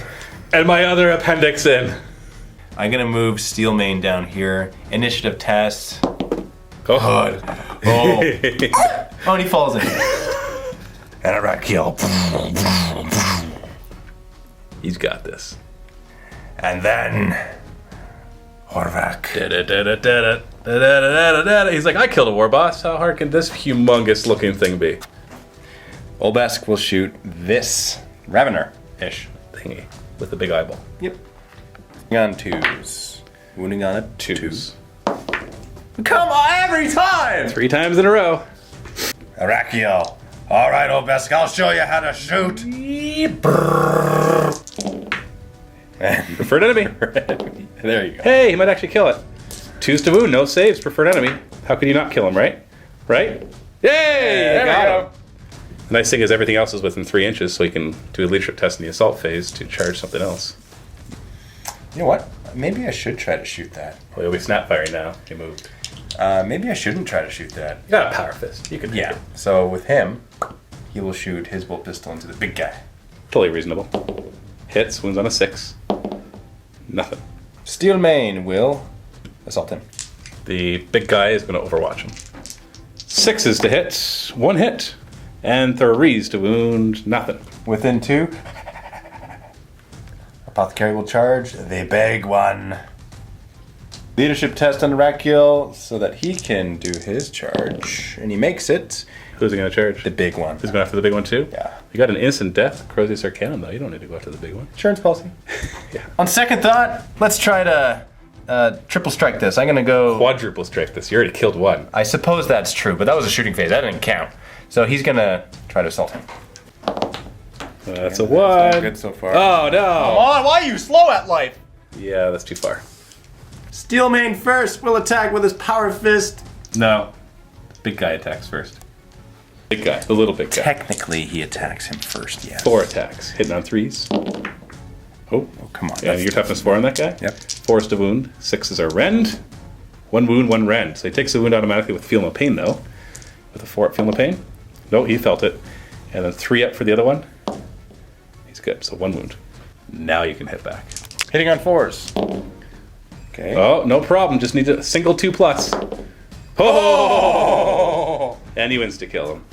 and my other appendix in."
I'm gonna move Steel Mane down here. Initiative test.
Oh,
Oh, and he falls in. And a rat kill.
he's got this.
And then Horvath.
He's like, I killed a war boss. How hard can this humongous looking thing be?
Olbesk will shoot this Ravener-ish
Thingy with the big eyeball.
Yep. On 2s. Wounding on a 2s.
Come on, every time!
3 times in a row.
Arakiel. All right, Olbesk, I'll show you how to shoot.
Preferred enemy.
There you go.
Hey, he might actually kill it. 2s to wound, no saves, preferred enemy. How could you not kill him, right? Right? Yay!
There we
Got
go.
him. The nice thing is everything else is within 3 inches, so you can do a leadership test in the assault phase to charge something else.
You know what? Maybe I should try to shoot that.
Well, you'll be snap firing now. He moved.
Maybe I shouldn't try to shoot that.
You got a power fist. You can take
Yeah.
it.
So with him, he will shoot his bolt pistol into the big guy.
Totally reasonable. Hits, wounds on a 6. Nothing.
Steel Mane will assault him.
The big guy is going to overwatch him. 6s to hit, 1 hit. And 3s to wound, nothing.
Within 2, Apothecary will charge the big one. Leadership test on Arakiel so that he can do his charge. And he makes it.
Who's he going to charge?
The big one.
Who's going after the big one too?
Yeah.
You got an instant death, Crozius Arcanum though. You don't need to go after the big one.
Insurance policy.
Yeah.
On second thought, let's try to triple strike this. I'm going to go...
Quadruple strike this. You already killed 1.
I suppose that's true, but that was a shooting phase. That didn't count. So he's going to try to assault him.
That's a 1.
Good so far.
Oh no!
Come on, why are you slow at life?
Yeah, that's too far.
Steel Mane first will attack with his power fist.
No. Big guy attacks first. Big guy. The little big guy.
Technically, he attacks him first, yes.
4 attacks. Hitting on 3s. Oh.
Come on.
Yeah, your toughness 4 on that guy?
Yep.
4s to wound. 6s are rend. 1 wound, 1 rend. So he takes the wound automatically with feel no pain though. With a 4 up feel no pain. No, he felt it. And then 3 up for the other one. He's good. So 1 wound. Now you can hit back.
Hitting on 4s. Okay.
Oh, no problem. Just need a single 2+. Oh! And he wins to kill him.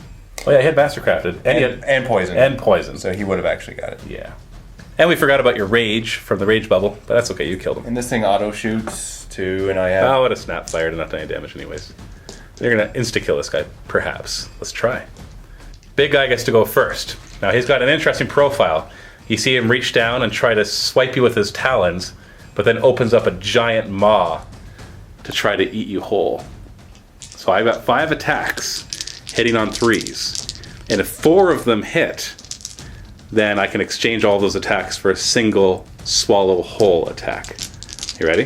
Oh yeah, he had Mastercrafted.
And poison.
And poison.
So he would have actually got it.
Yeah. And we forgot about your rage from the rage bubble, but that's okay, you killed him.
And this thing auto shoots too, and I have...
Oh, what a snap fire to not do any damage anyways. You're gonna insta-kill this guy, perhaps. Let's try. Big guy gets to go first. Now he's got an interesting profile. You see him reach down and try to swipe you with his talons, but then opens up a giant maw to try to eat you whole. So I've got 5 attacks hitting on 3s. And if 4 of them hit, then I can exchange all those attacks for a single swallow whole attack. You ready?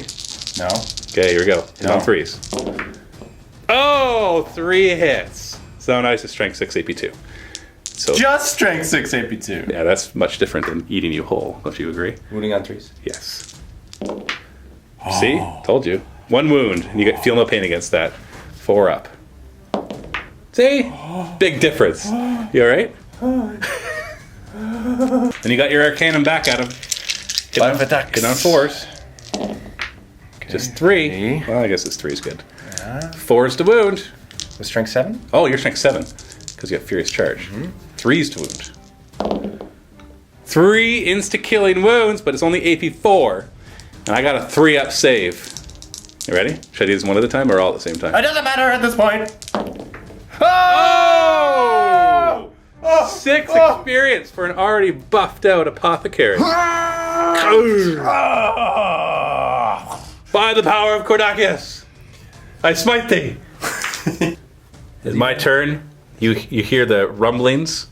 No.
Okay, here we go. Hit
No.
on 3s. Oh, 3 hits. So nice, it's strength 6 AP2. So
Just strength 6 AP2.
yeah, that's much different than eating you whole. Don't you agree?
Wounding on 3s.
Yes. See? Told you. 1 wound, and you get feel no pain against that. 4 up. See? Big difference. You alright? And you got your Arcanum back at him. Hit
5 attacks.
Hit on 4s. Just 3.
3.
Well, I guess this 3 is good. 4s to wound.
With strength 7?
Oh, you're strength 7. Because you got Furious Charge. 3s to wound. 3 insta-killing wounds, but it's only AP4. And I got a 3-up save. You ready? Should I do this one at a time or all at the same time?
It doesn't matter at this point.
Oh! 6 experience for an already buffed out apothecary. By the power of Cordacius, I smite thee. It's my turn. You hear the rumblings.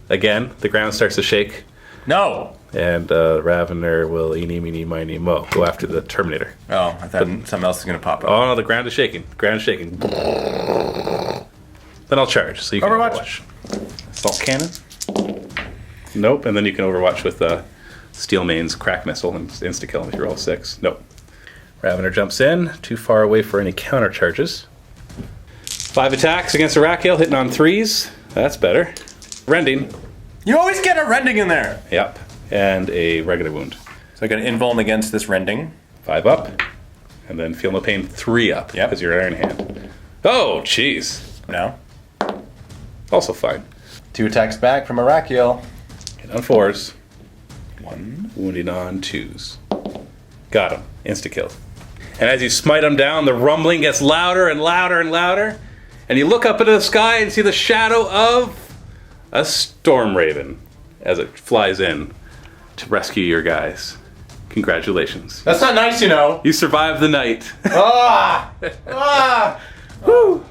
Again, the ground starts to shake.
No.
And Ravener will eeny, meeny, miny, mo. Go after the Terminator.
Oh, I thought something else is going to pop up.
Oh no, the ground is shaking. The ground is shaking. Then I'll charge, so you can
Overwatch.
Assault cannon. Nope. And then you can overwatch with Steelmane's crack missile and insta-kill him if you roll 6. Nope. Ravener jumps in, too far away for any counter charges. 5 attacks against Arakiel, hitting on 3s. That's better. Rending.
You always get a rending in there.
Yep. And a regular wound.
So I got an invuln against this rending.
5 up. And then feel no pain 3 up.
Yep.
Because you're Iron Hand. Oh, jeez.
No.
Also fine.
2 attacks back from Arakiel.
Hit on 4s.
1.
Wounding on 2s. Got him. Insta-killed. And as you smite him down, the rumbling gets louder and louder and louder. And you look up into the sky and see the shadow of a storm raven as it flies in to rescue your guys. Congratulations.
That's not nice, you know.
You survived the night.
Ah! Ah!
Woo!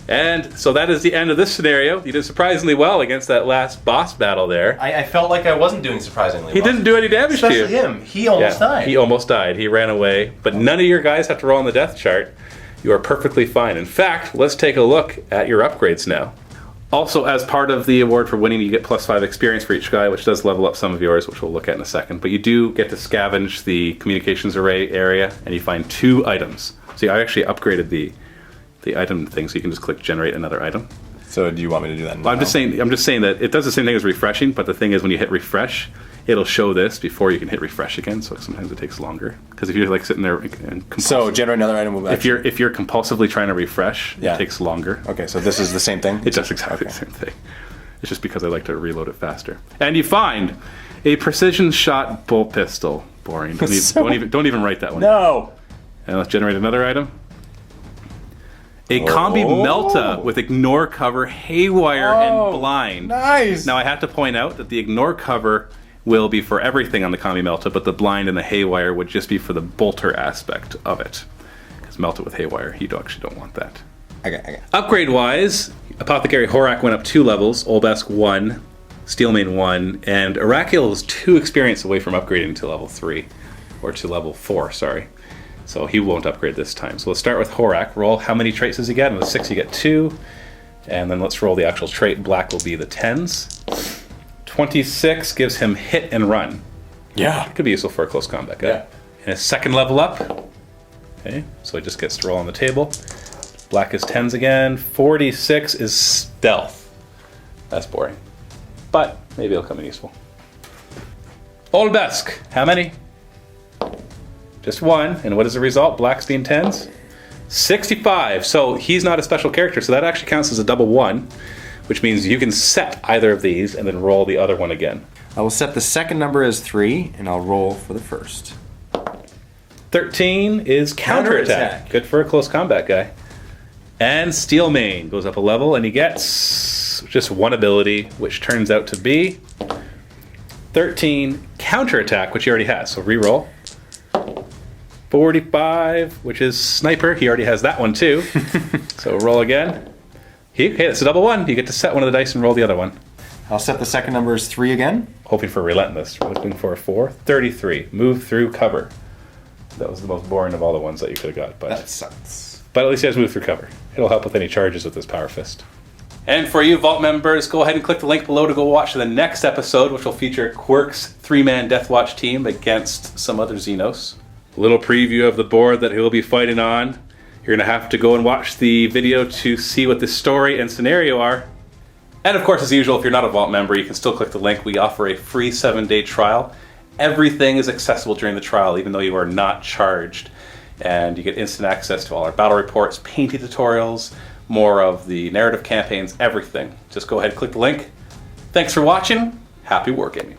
And so that is the end of this scenario. You did surprisingly well against that last boss battle there.
I felt like I wasn't doing surprisingly well.
He didn't do any damage to you.
Especially him. He almost died.
He almost died. He ran away. But none of your guys have to roll on the death chart. You are perfectly fine. In fact, let's take a look at your upgrades now. Also, as part of the award for winning, you get +5 experience for each guy, which does level up some of yours, which we'll look at in a second. But you do get to scavenge the communications array area, and you find 2 items. See, I actually upgraded the item thing, so you can just click generate another item.
So do you want me to do that now?
I'm just saying that it does the same thing as refreshing, but the thing is when you hit refresh, it'll show this before you can hit refresh again, so sometimes it takes longer. Because if you're like sitting there and
So generate another item will
if you're compulsively trying to refresh,
Yeah.
it takes longer.
Okay, so this is the same thing?
It does exactly the same thing. It's just because I like to reload it faster. And you find a precision shot bolt pistol. Boring. Don't even write that one.
No!
And let's generate another item. A combi Melta with ignore cover, haywire, and blind.
Nice!
Now I have to point out that the ignore cover will be for everything on the combi Melta, but the blind and the haywire would just be for the bolter aspect of it. Because Melta with haywire, you actually don't want that.
Okay.
Upgrade wise, Apothecary Horak went up 2 levels, Olbesk 1, Steelmane 1, and Arakiel is 2 experience away from upgrading to level 3. Or to level 4, sorry. So he won't upgrade this time. So let's start with Horak. Roll how many traits does he get? And with 6 you get 2. And then let's roll the actual trait. Black will be the 10s. 26 gives him hit and run.
Yeah.
Could be useful for a close combat guy.
Yeah.
And his second level up. Okay, so he just gets to roll on the table. Black is 10s again. 46 is stealth. That's boring. But maybe it'll come in useful. Olbesk, how many? Just 1. And what is the result? Black's being 10s? 65. So he's not a special character, so that actually counts as a double 1, which means you can set either of these and then roll the other one again.
I will set the second number as 3, and I'll roll for the first.
13 is counterattack.
Counterattack.
Good for a close combat guy. And Steelmane goes up a level, and he gets just 1 ability, which turns out to be 13 counterattack, which he already has. So re-roll. 45, which is sniper. He already has that one too. So roll again. Okay, that's a double 1. You get to set one of the dice and roll the other one.
I'll set the second number as 3 again.
Hoping for relentless. Hoping for a 4. 33. Move through cover. That was the most boring of all the ones that you could have got.
That sucks.
But at least he has move through cover. It'll help with any charges with his Power Fist. And for you Vault members, go ahead and click the link below to go watch the next episode, which will feature Quirk's 3-man Deathwatch team against some other Xenos. A little preview of the board that he'll be fighting on. You're going to have to go and watch the video to see what the story and scenario are. And of course, as usual, if you're not a Vault member, you can still click the link. We offer a free 7-day trial. Everything is accessible during the trial, even though you are not charged. And you get instant access to all our battle reports, painting tutorials, more of the narrative campaigns, everything. Just go ahead and click the link. Thanks for watching. Happy wargaming.